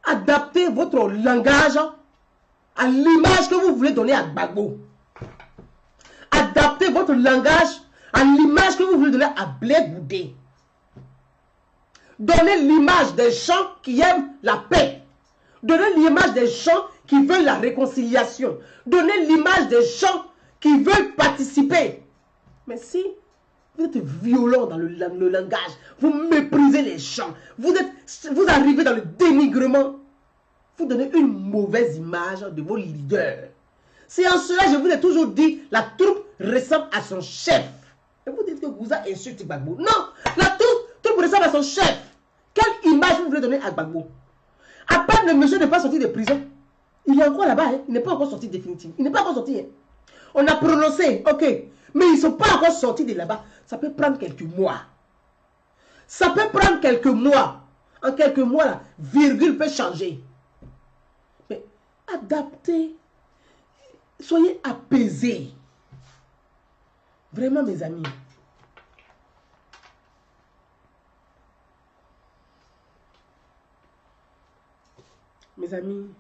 Speaker 1: Adaptez votre langage à l'image que vous voulez donner à Gbagbo. Adaptez votre langage à l'image que vous voulez donner à Blé Goudé. Donnez l'image des gens qui aiment la paix. Donnez l'image des gens qui veulent la réconciliation. Donnez l'image des gens qui veulent participer. Mais si vous êtes violent dans le langage, vous méprisez les gens, vous arrivez dans le dénigrement, vous donnez une mauvaise image de vos leaders. C'est en cela, je vous ai toujours dit, la troupe ressemble à son chef. Et vous dites que Gouza insulte Gbagbo. Non, la troupe ressemble à son chef. Quelle image vous voulez donner à Gbagbo? À peine le monsieur n'est pas sorti de prison. Il est encore là-bas, hein? Il n'est pas encore sorti définitivement. Il n'est pas encore sorti. Hein? On a prononcé, ok, mais ils ne sont pas encore sortis de là-bas. Ça peut prendre quelques mois. Ça peut prendre quelques mois. En quelques mois, la virgule peut changer. Mais adaptez. Soyez apaisés. Vraiment, mes amis. Mes amis,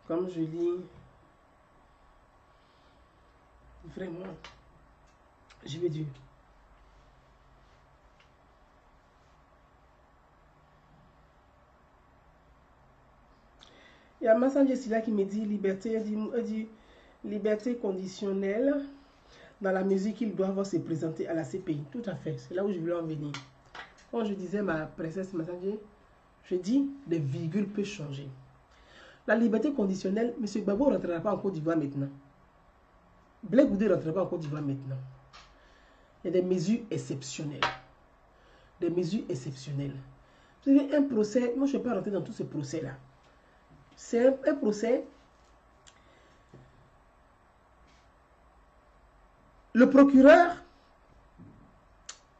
Speaker 1: comme je dis, vraiment, je vais dire. Il y a Massange Silla qui me dit liberté, dit liberté conditionnelle dans la mesure qu'il doit se présenter à la CPI. Tout à fait, c'est là où je voulais en venir. Quand je disais ma princesse Massange, je dis les virgules peuvent changer. La liberté conditionnelle, M. Gbagbo ne rentrera pas en Côte d'Ivoire maintenant. Blé Goudé ne rentrera pas en Côte d'Ivoire maintenant. Il y a des mesures exceptionnelles. Des mesures exceptionnelles. Vous avez un procès, moi je ne vais pas rentrer dans tous ces procès-là. C'est un procès. Le procureur,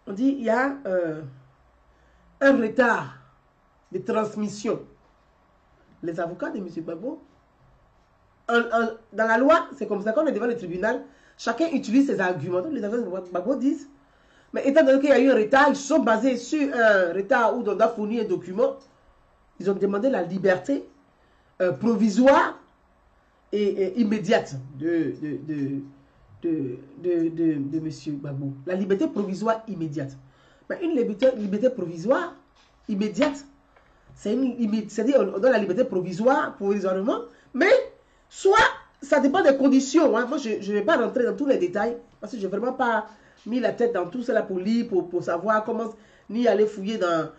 Speaker 1: on dit il y a un retard de transmission. Les avocats de M. Gbagbo, dans la loi, c'est comme ça qu'on est devant le tribunal, Chacun utilise ses arguments. Donc, les avocats de Gbagbo disent, mais étant donné qu'il y a eu un retard, ils sont basés sur un retard où on doit fournir un document. Ils ont demandé la liberté provisoire et immédiate de M. Gbagbo. La liberté provisoire immédiate. Mais une liberté provisoire immédiate, c'est-à-dire on donne la liberté provisoire, provisoirement, mais soit ça dépend des conditions. Hein. Moi, je ne vais pas rentrer dans tous les détails parce que je n'ai vraiment pas mis la tête dans tout cela pour lire, pour savoir comment, ni aller fouiller dans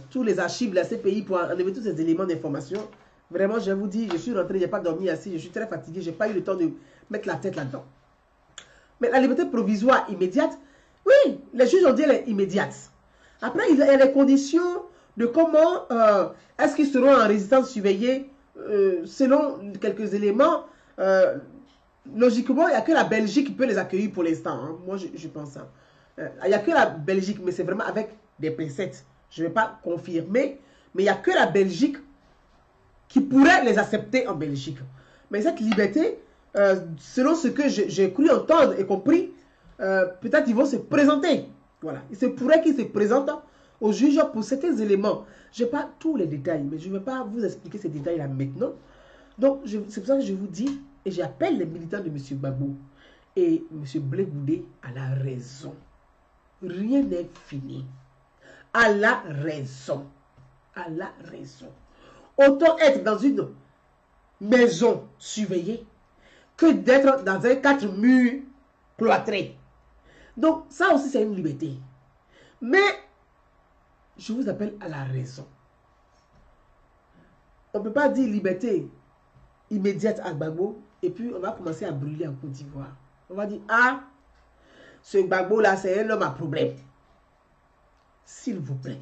Speaker 1: tous les archives de la CPI pour enlever tous ces éléments d'information. Vraiment, je vous dis, je suis rentré, je n'ai pas dormi assis, je suis très fatigué, je n'ai pas eu le temps de mettre la tête là-dedans. Mais la liberté provisoire immédiate, oui, les juges ont dit elle est immédiate. Après, il y a les conditions de comment est-ce qu'ils seront en résidence surveillée selon quelques éléments. Logiquement, il n'y a que la Belgique qui peut les accueillir pour l'instant. Hein. Moi, je pense ça. Il n'y a que la Belgique, mais c'est vraiment avec des pincettes. Je ne vais pas confirmer, mais il n'y a que la Belgique qui pourrait les accepter en Belgique. Mais cette liberté, selon ce que j'ai cru entendre et compris, peut-être ils vont se présenter. Voilà. Il se pourrait qu'ils se présentent au juge pour certains éléments. Je n'ai pas tous les détails, mais je ne vais pas vous expliquer ces détails-là maintenant. Donc, c'est pour ça que je vous dis, et j'appelle les militants de M. Gbagbo et M. Blé Goudé à la raison. Rien n'est fini. À la raison. À la raison. Autant être dans une maison surveillée que d'être dans un 4 murs cloîtré. Donc, ça aussi, c'est une liberté. Mais, je vous appelle à la raison. On ne peut pas dire liberté immédiate à Gbagbo et puis on va commencer à brûler en Côte d'Ivoire. On va dire, ah, ce Gbagbo-là, c'est un homme à problème. S'il vous plaît.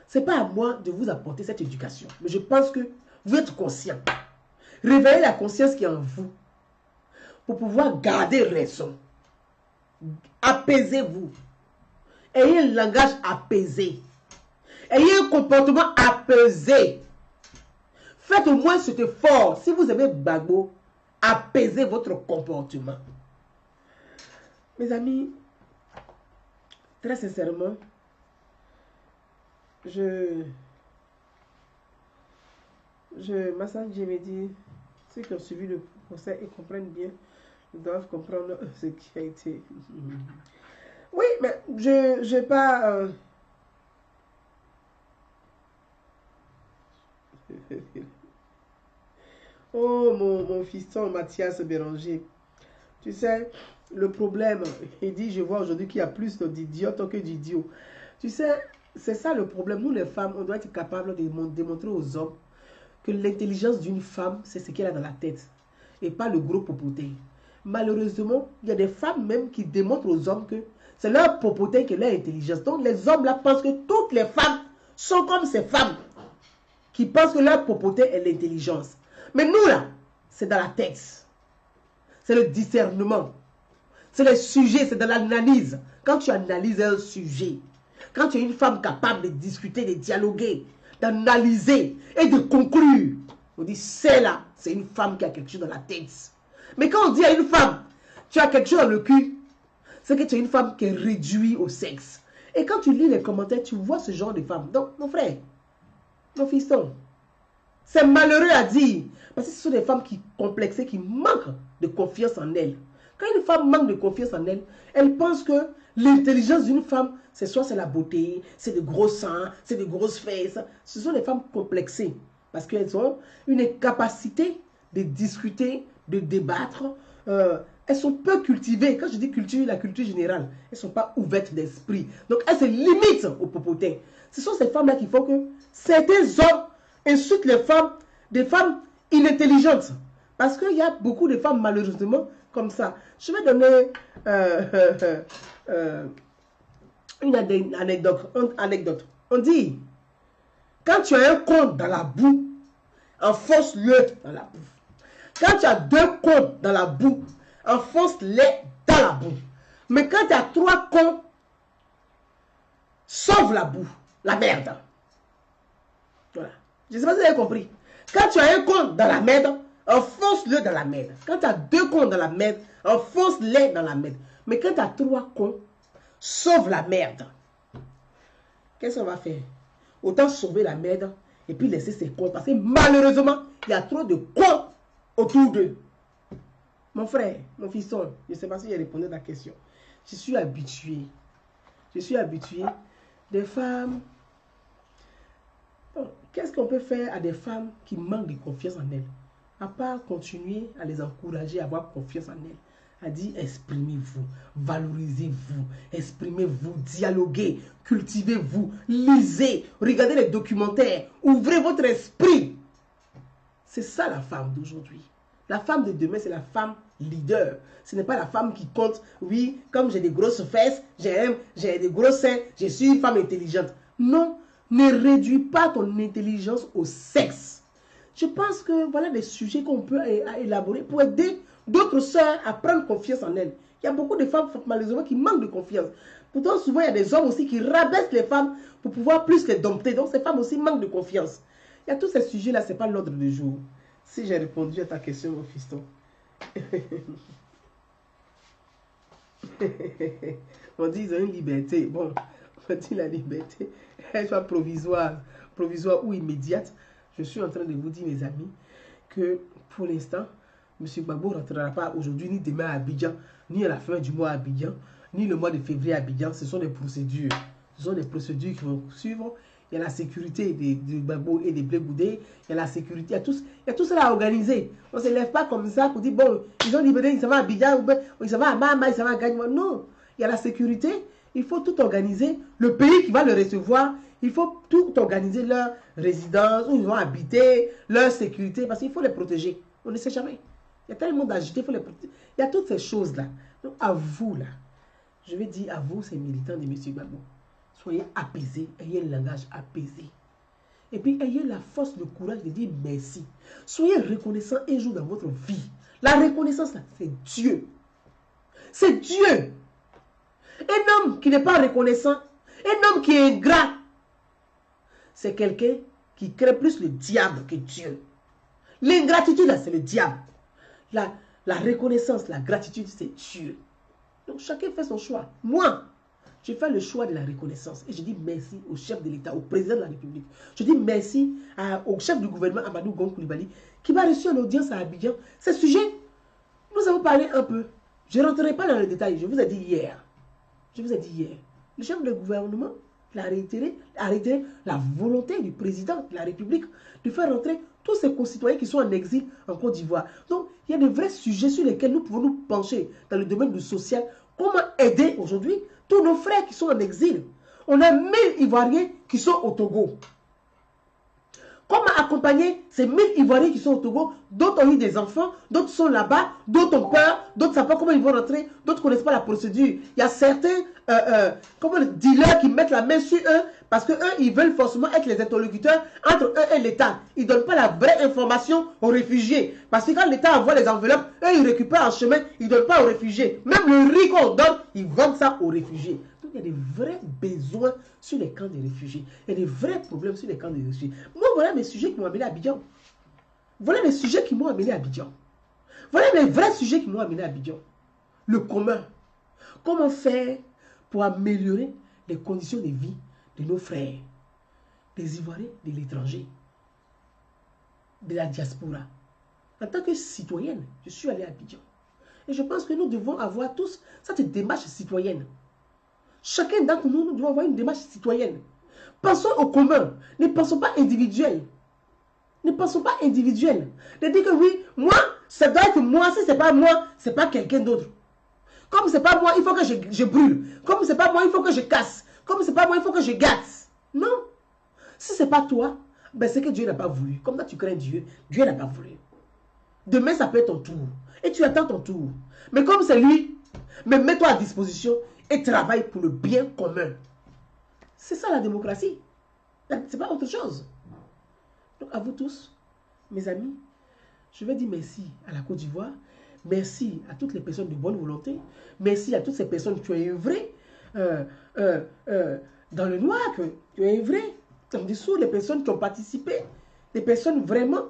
Speaker 1: Ce n'est pas à moi de vous apporter cette éducation. Mais je pense que vous êtes conscient. Réveillez la conscience qui est en vous pour pouvoir garder raison. Apaisez-vous. Ayez un langage apaisé. Ayez un comportement apaisé. Faites au moins cet effort. Si vous aimez Gbagbo, apaisez votre comportement. Mes amis, très sincèrement, Massan me dit, ceux qui ont suivi le procès et comprennent bien, ils doivent comprendre ce qui a été. Oui, mais je n'ai pas... Oh, mon fiston Mathias Béranger. Tu sais, le problème, il dit, je vois aujourd'hui qu'il y a plus d'idiotes que d'idiots. Tu sais, c'est ça le problème. Nous, les femmes, on doit être capable de démontrer aux hommes que l'intelligence d'une femme, c'est ce qu'elle a dans la tête. Et pas le gros popotin. Malheureusement, il y a des femmes même qui démontrent aux hommes que c'est leur popotin qui est leur intelligence. Donc, les hommes là pensent que toutes les femmes sont comme ces femmes qui pensent que leur popotin est l'intelligence. Mais nous, là, c'est dans la tête. C'est le discernement. C'est le sujet, c'est dans l'analyse. Quand tu analyses un sujet, quand tu es une femme capable de discuter, de dialoguer, d'analyser et de conclure, on dit, c'est là, c'est une femme qui a quelque chose dans la tête. Mais quand on dit à une femme, tu as quelque chose dans le cul, c'est que tu es une femme qui est réduite au sexe. Et quand tu lis les commentaires, tu vois ce genre de femme. Donc, mon frère, mon fiston, c'est malheureux à dire. Parce que ce sont des femmes qui complexées, qui manquent de confiance en elles. Quand une femme manque de confiance en elle, elle pense que l'intelligence d'une femme, c'est soit c'est la beauté, c'est de gros seins, c'est de grosses fesses. Ce sont des femmes complexées. Parce qu'elles ont une capacité de discuter, de débattre. Elles sont peu cultivées. Quand je dis culture, la culture générale, elles ne sont pas ouvertes d'esprit. Donc elles se limitent au popotin. Ce sont ces femmes-là qui font que certains hommes insultent les femmes, des femmes inintelligentes. Parce qu'il y a beaucoup de femmes, malheureusement, comme ça. Je vais donner une anecdote. On dit, quand tu as un compte dans la boue, enfonce-le dans la boue. Quand tu as 2 comptes dans la boue, enfonce-les dans la boue. Mais quand tu as 3 comptes, sauve la boue, la merde. Voilà. Je ne sais pas si vous avez compris. Quand tu as un compte dans la merde, enfonce-le dans la merde. Quand tu as 2 cons dans la merde, enfonce-les dans la merde. Mais quand tu as 3 cons, sauve la merde. Qu'est-ce qu'on va faire? Autant sauver la merde et puis laisser ces cons. Parce que malheureusement, il y a trop de cons autour d'eux. Mon frère, mon fiston, je ne sais pas si j'ai répondu à ta question. Je suis habitué. Je suis habitué des femmes. Bon, qu'est-ce qu'on peut faire à des femmes qui manquent de confiance en elles? À part continuer à les encourager à avoir confiance en elles. A dit exprimez-vous, valorisez-vous, exprimez-vous, dialoguez, cultivez-vous, lisez, regardez les documentaires, ouvrez votre esprit. C'est ça la femme d'aujourd'hui. La femme de demain, c'est la femme leader. Ce n'est pas la femme qui compte, oui, comme j'ai des grosses fesses, j'ai des gros seins, je suis une femme intelligente. Non, ne réduis pas ton intelligence au sexe. Je pense que voilà des sujets qu'on peut élaborer pour aider d'autres sœurs à prendre confiance en elles. Il y a beaucoup de femmes, malheureusement, qui manquent de confiance. Pourtant, souvent, il y a des hommes aussi qui rabaissent les femmes pour pouvoir plus les dompter. Donc, ces femmes aussi manquent de confiance. Il y a tous ces sujets-là, ce n'est pas l'ordre du jour. Si j'ai répondu à ta question, mon fiston. On dit ils ont une liberté. Bon, on dit la liberté, elle soit provisoire ou immédiate. Je suis en train de vous dire, mes amis, que pour l'instant, M. Gbagbo ne rentrera pas aujourd'hui, ni demain à Abidjan, ni à la fin du mois à Abidjan, ni le mois de février à Abidjan. Ce sont des procédures. Ce sont des procédures qui vont suivre. Il y a la sécurité de Gbagbo et des Blé Goudé. Il y a la sécurité. Il y a tout cela à organiser. On ne se lève pas comme ça pour dire, bon, ils ont libéré, ils s'en vont à Abidjan, ils s'en vont à Mama, ils s'en vont à Gagnon. Non. Il y a la sécurité. Il faut tout organiser. Le pays qui va le recevoir, il faut tout organiser, leur résidence, où ils vont habiter, leur sécurité, parce qu'il faut les protéger. On ne sait jamais. Il y a tellement d'agités, il faut les protéger. Il y a toutes ces choses-là. Donc, à vous, là, je vais dire à vous, ces militants de M. Gbagbo, soyez apaisés, ayez le langage apaisé. Et puis, ayez la force, le courage de dire merci. Soyez reconnaissants un jour dans votre vie. La reconnaissance, c'est Dieu. C'est Dieu. Un homme qui n'est pas reconnaissant, un homme qui est ingrat, c'est quelqu'un qui crée plus le diable que Dieu. L'ingratitude, c'est le diable. La reconnaissance, la gratitude, c'est Dieu. Donc, chacun fait son choix. Moi, je fais le choix de la reconnaissance. Et je dis merci au chef de l'État, au président de la République. Je dis merci au chef du gouvernement, Amadou Gon Coulibaly, qui m'a reçu en audience à Abidjan. Ce sujet, nous avons parlé un peu. Je ne rentrerai pas dans les détails. Je vous ai dit hier. Le chef du gouvernement a réitéré la volonté du président de la République de faire rentrer tous ses concitoyens qui sont en exil en Côte d'Ivoire. Donc, il y a de vrais sujets sur lesquels nous pouvons nous pencher dans le domaine du social. Comment aider aujourd'hui tous nos frères qui sont en exil? On a 1000 Ivoiriens qui sont au Togo. Comment accompagner ces 1000 Ivoiriens qui sont au Togo? D'autres ont eu des enfants, d'autres sont là-bas, d'autres ont peur, d'autres ne savent pas comment ils vont rentrer, d'autres ne connaissent pas la procédure. Il y a certains dealers qui mettent la main sur eux parce qu'eux, ils veulent forcément être les interlocuteurs entre eux et l'État. Ils ne donnent pas la vraie information aux réfugiés. Parce que quand l'État envoie les enveloppes, eux, ils récupèrent en chemin, ils ne donnent pas aux réfugiés. Même le riz qu'on donne, ils vendent ça aux réfugiés. Donc, il y a des vrais besoins sur les camps des réfugiés. Il y a des vrais problèmes sur les camps des réfugiés. Moi, voilà mes sujets qui m'ont amené à Abidjan. Voilà les sujets qui m'ont amené à Abidjan. Voilà les vrais sujets qui m'ont amené à Abidjan. Le commun. Comment faire pour améliorer les conditions de vie de nos frères, des Ivoiriens, de l'étranger, de la diaspora. En tant que citoyenne, je suis allée à Abidjan. Et je pense que nous devons avoir tous cette démarche citoyenne. Chacun d'entre nous, nous devons avoir une démarche citoyenne. Pensons au commun. Ne pensons pas individuel. Ne pensons pas individuel. De dire que oui, moi, ça doit être moi. Si ce n'est pas moi, ce n'est pas quelqu'un d'autre. Comme ce n'est pas moi, il faut que je brûle. Comme ce n'est pas moi, il faut que je casse. Comme ce n'est pas moi, il faut que je gâte. Non. Si ce n'est pas toi, ben c'est que Dieu n'a pas voulu. Comme ça, tu crains Dieu, Dieu n'a pas voulu. Demain, ça peut être ton tour. Et tu attends ton tour. Mais comme c'est lui, mais mets-toi à disposition et travaille pour le bien commun. C'est ça la démocratie. Ce n'est pas autre chose. Donc à vous tous, mes amis, je vais dire merci à la Côte d'Ivoire. Merci à toutes les personnes de bonne volonté. Merci à toutes ces personnes qui ont œuvré dans le noir, qui ont œuvré en dessous, les personnes qui ont participé, les personnes vraiment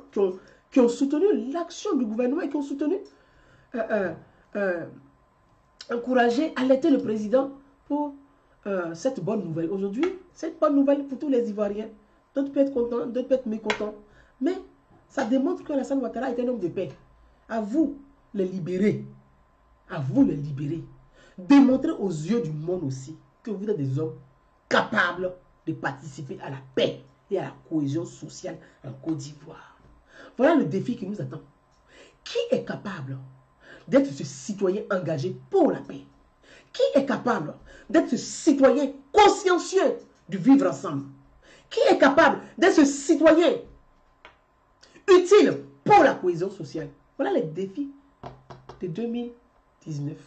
Speaker 1: qui ont soutenu l'action du gouvernement et qui ont soutenu, encouragé, alerté le président pour cette bonne nouvelle. Aujourd'hui, cette bonne nouvelle pour tous les Ivoiriens. D'autres peuvent être contents, d'autres peuvent être mécontents. Mais ça démontre que Alassane Ouattara est un homme de paix. À vous, les libérer. À vous, les libérer. Démontrer aux yeux du monde aussi que vous êtes des hommes capables de participer à la paix et à la cohésion sociale en Côte d'Ivoire. Voilà le défi qui nous attend. Qui est capable d'être ce citoyen engagé pour la paix? Qui est capable d'être ce citoyen consciencieux de vivre ensemble? Qui est capable d'être ce citoyen utile pour la cohésion sociale? Voilà les défis de 2019.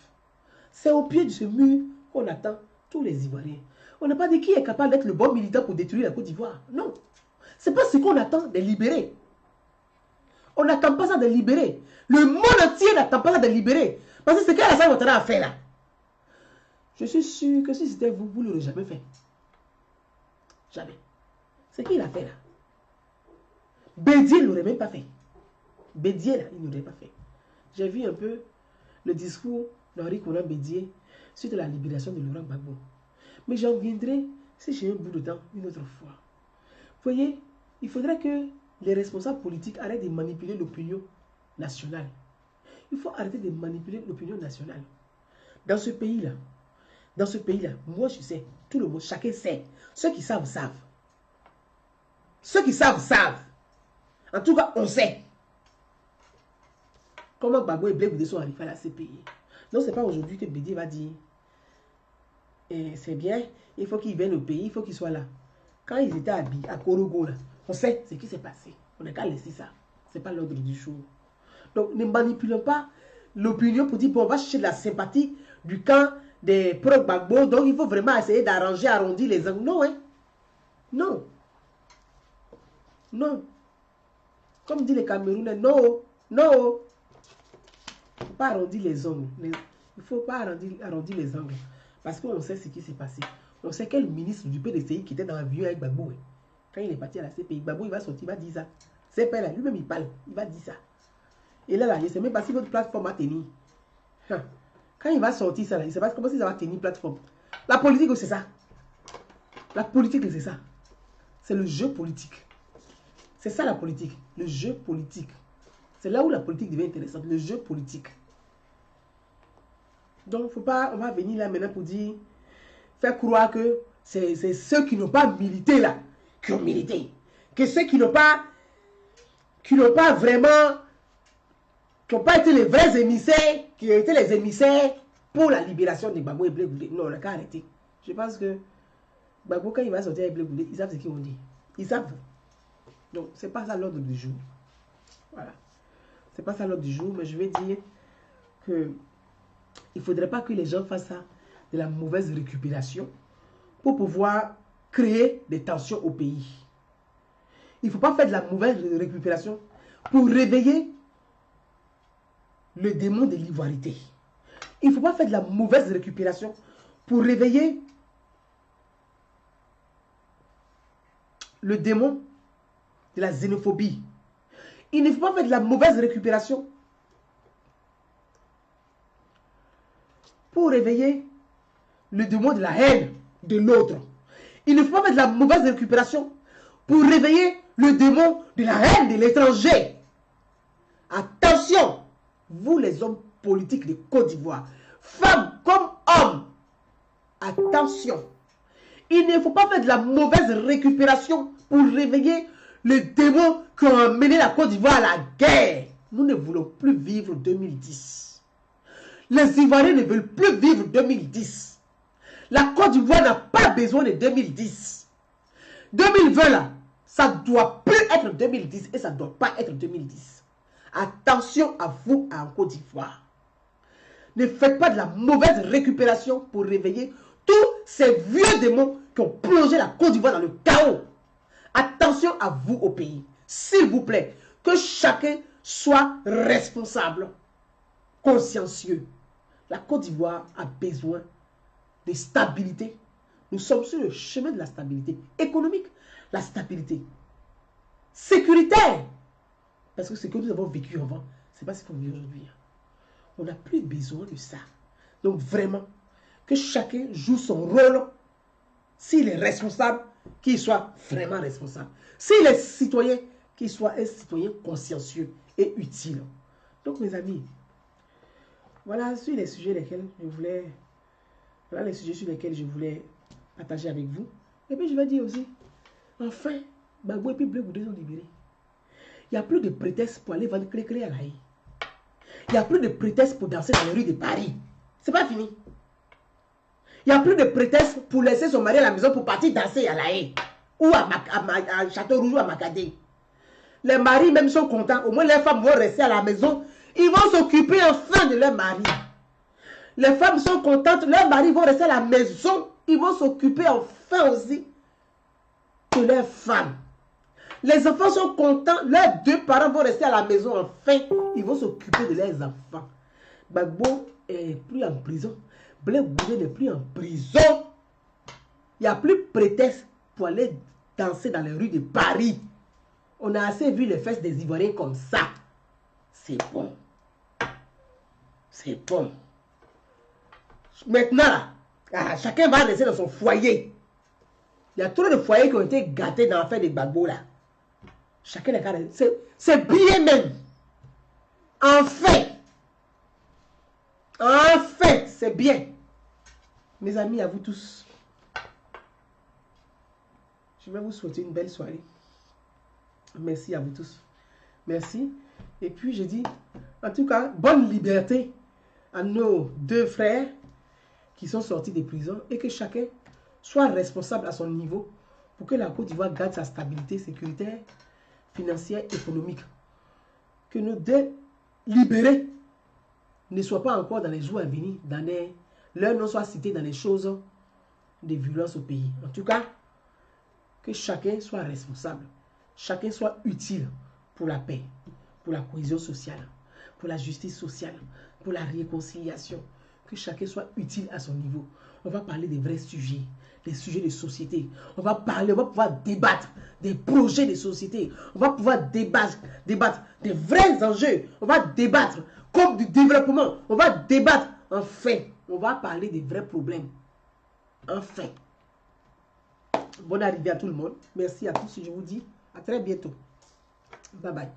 Speaker 1: C'est au pied de ce mur qu'on attend tous les Ivoiriens. On n'a pas dit qui est capable d'être le bon militant pour détruire la Côte d'Ivoire. Non. Ce n'est pas ce qu'on attend des libérés. On n'attend pas ça de libérer. Le monde entier n'attend pas ça de libérer. Parce que c'est qu'Alassane Ouattara a fait là. Je suis sûr que si c'était vous, vous ne l'aurez jamais fait. Jamais. C'est qu'il a fait là. Bédier ne l'aurait même pas fait. Bédier là, il ne l'aurait pas fait. J'ai vu un peu le discours d'Henri Konan Bédier suite à la libération de Laurent Gbagbo. Mais j'en viendrai, si j'ai un bout de temps, une autre fois. Vous voyez, il faudrait que les responsables politiques arrêtent de manipuler l'opinion nationale. Il faut arrêter de manipuler l'opinion nationale. Dans ce pays-là, moi je sais, tout le monde, chacun sait. Ceux qui savent, savent. Ceux qui savent, savent. En tout cas, on sait. Comment Gbagbo et Blé Goudé sont arrivés à la CPI. Donc, ce n'est pas aujourd'hui que Bédier va dire c'est bien, il faut qu'ils viennent au pays, il faut qu'ils soient là. Quand ils étaient à Korogo, là, on sait ce qui s'est passé. On n'a qu'à laisser ça. Ce n'est pas l'ordre du jour. Donc, ne manipulons pas l'opinion pour dire, bon, on va chercher de la sympathie du camp des pro-Gbagbo, donc il faut vraiment essayer d'arranger, arrondir les angles. Non, hein. Non. Non. Comme dit les Camerounais, non. Non. Il ne faut pas arrondir les ongles. Il ne faut pas arrondir les angles. Parce qu'on sait ce qui s'est passé. On sait quel ministre du PDCI qui était dans l'avion avec Gbagbo. Quand il est parti à la CPI, Gbagbo, il va sortir, il va dire ça. C'est pas là, lui-même il parle, il va dire ça. Et là, je ne sais même pas si votre plateforme a tenu. Quand il va sortir ça, là, il ne sait pas comment ça va tenir plateforme. La politique, c'est ça. La politique, c'est ça. C'est le jeu politique. C'est ça la politique. Le jeu politique. C'est là où la politique devient intéressante. Le jeu politique. Donc, faut pas, on va venir là maintenant pour dire, faire croire que c'est ceux qui n'ont pas milité là, qui ont milité. Que ceux qui n'ont pas vraiment, qui n'ont pas été les vrais émissaires, qui ont été les émissaires pour la libération de Gbagbo et Blé Goudé. Non, on n'a qu'à arrêter. Je pense que Gbagbo, quand il va sortir avec Blé Goudé, ils savent ce qu'ils vont dire. Ils savent. Donc, c'est pas ça l'ordre du jour. Voilà. C'est pas ça l'ordre du jour, mais je vais dire que il ne faudrait pas que les gens fassent ça de la mauvaise récupération pour pouvoir créer des tensions au pays. Il ne faut pas faire de la mauvaise récupération pour réveiller le démon de l'ivoirité. Il ne faut pas faire de la mauvaise récupération pour réveiller le démon de la xénophobie. Il ne faut pas faire de la mauvaise récupération pour réveiller le démon de la haine de l'autre. Il ne faut pas faire de la mauvaise récupération pour réveiller le démon de la haine de l'étranger. Attention, vous les hommes politiques de Côte d'Ivoire, femmes comme hommes, attention. Il ne faut pas faire de la mauvaise récupération pour réveiller le démon qui a mené la Côte d'Ivoire à la guerre. Nous ne voulons plus vivre 2010. Les Ivoiriens ne veulent plus vivre 2010. La Côte d'Ivoire n'a pas besoin de 2010. 2020 là, ça ne doit plus être 2010 et ça ne doit pas être 2010. Attention à vous en Côte d'Ivoire. Ne faites pas de la mauvaise récupération pour réveiller tous ces vieux démons qui ont plongé la Côte d'Ivoire dans le chaos. Attention à vous au pays. S'il vous plaît, que chacun soit responsable, consciencieux. La Côte d'Ivoire a besoin de stabilité. Nous sommes sur le chemin de la stabilité économique, la stabilité sécuritaire, Parce que ce que nous avons vécu avant, ce n'est pas ce qu'on vit aujourd'hui. On n'a plus besoin de ça. Donc vraiment, que chacun joue son rôle. S'il est responsable, qu'il soit vraiment responsable. S'il est citoyen, qu'il soit un citoyen consciencieux et utile. Donc mes amis, voilà sur les sujets lesquels je voulais, voilà les sujets sur lesquels je voulais partager avec vous. Et puis je vais dire aussi, enfin, Gbagbo et puis Bleu Goudé sont libérés. Il n'y a plus de prétexte pour aller vendre clé à la haie. Il n'y a plus de prétexte pour danser dans les rues de Paris. C'est pas fini. Il n'y a plus de prétexte pour laisser son mari à la maison pour partir danser à la haie. Ou à Château-Rouge ou à Macadé. Les maris même sont contents. Au moins les femmes vont rester à la maison. Ils vont s'occuper enfin de leur mari. Les femmes sont contentes. Leurs maris vont rester à la maison. Ils vont s'occuper enfin aussi de leurs femmes. Les enfants sont contents. Leurs deux parents vont rester à la maison. Enfin, ils vont s'occuper de leurs enfants. Gbagbo est plus en prison. Bleu Goudé n'est plus en prison. Il n'y a plus prétexte pour aller danser dans les rues de Paris. On a assez vu les fesses des Ivoiriens comme ça. C'est bon. C'est bon. Maintenant, chacun va rester dans son foyer. Il y a trop de foyers qui ont été gâtés dans l'affaire de Gbagbo là. Chacun est carré. C'est bien même. Enfin. Enfin, c'est bien. Mes amis, à vous tous. Je vais vous souhaiter une belle soirée. Merci à vous tous. Merci. Et puis, je dis, en tout cas, bonne liberté à nos deux frères qui sont sortis de prison et que chacun soit responsable à son niveau pour que la Côte d'Ivoire garde sa stabilité sécuritaire, financière, économique. Que nos deux libérés ne soient pas encore dans les jours à venir, leur nom soit cité dans les choses de violence au pays. En tout cas, que chacun soit responsable, chacun soit utile pour la paix, pour la cohésion sociale, pour la justice sociale, pour la réconciliation. Que chacun soit utile à son niveau. On va parler des vrais sujets, des sujets de société. On va pouvoir débattre des projets de société. On va pouvoir débattre des vrais enjeux. On va débattre comme du développement. On va débattre. Enfin, on va parler des vrais problèmes. Enfin. Bonne arrivée à tout le monde. Merci à tous et je vous dis à très bientôt. Bye bye.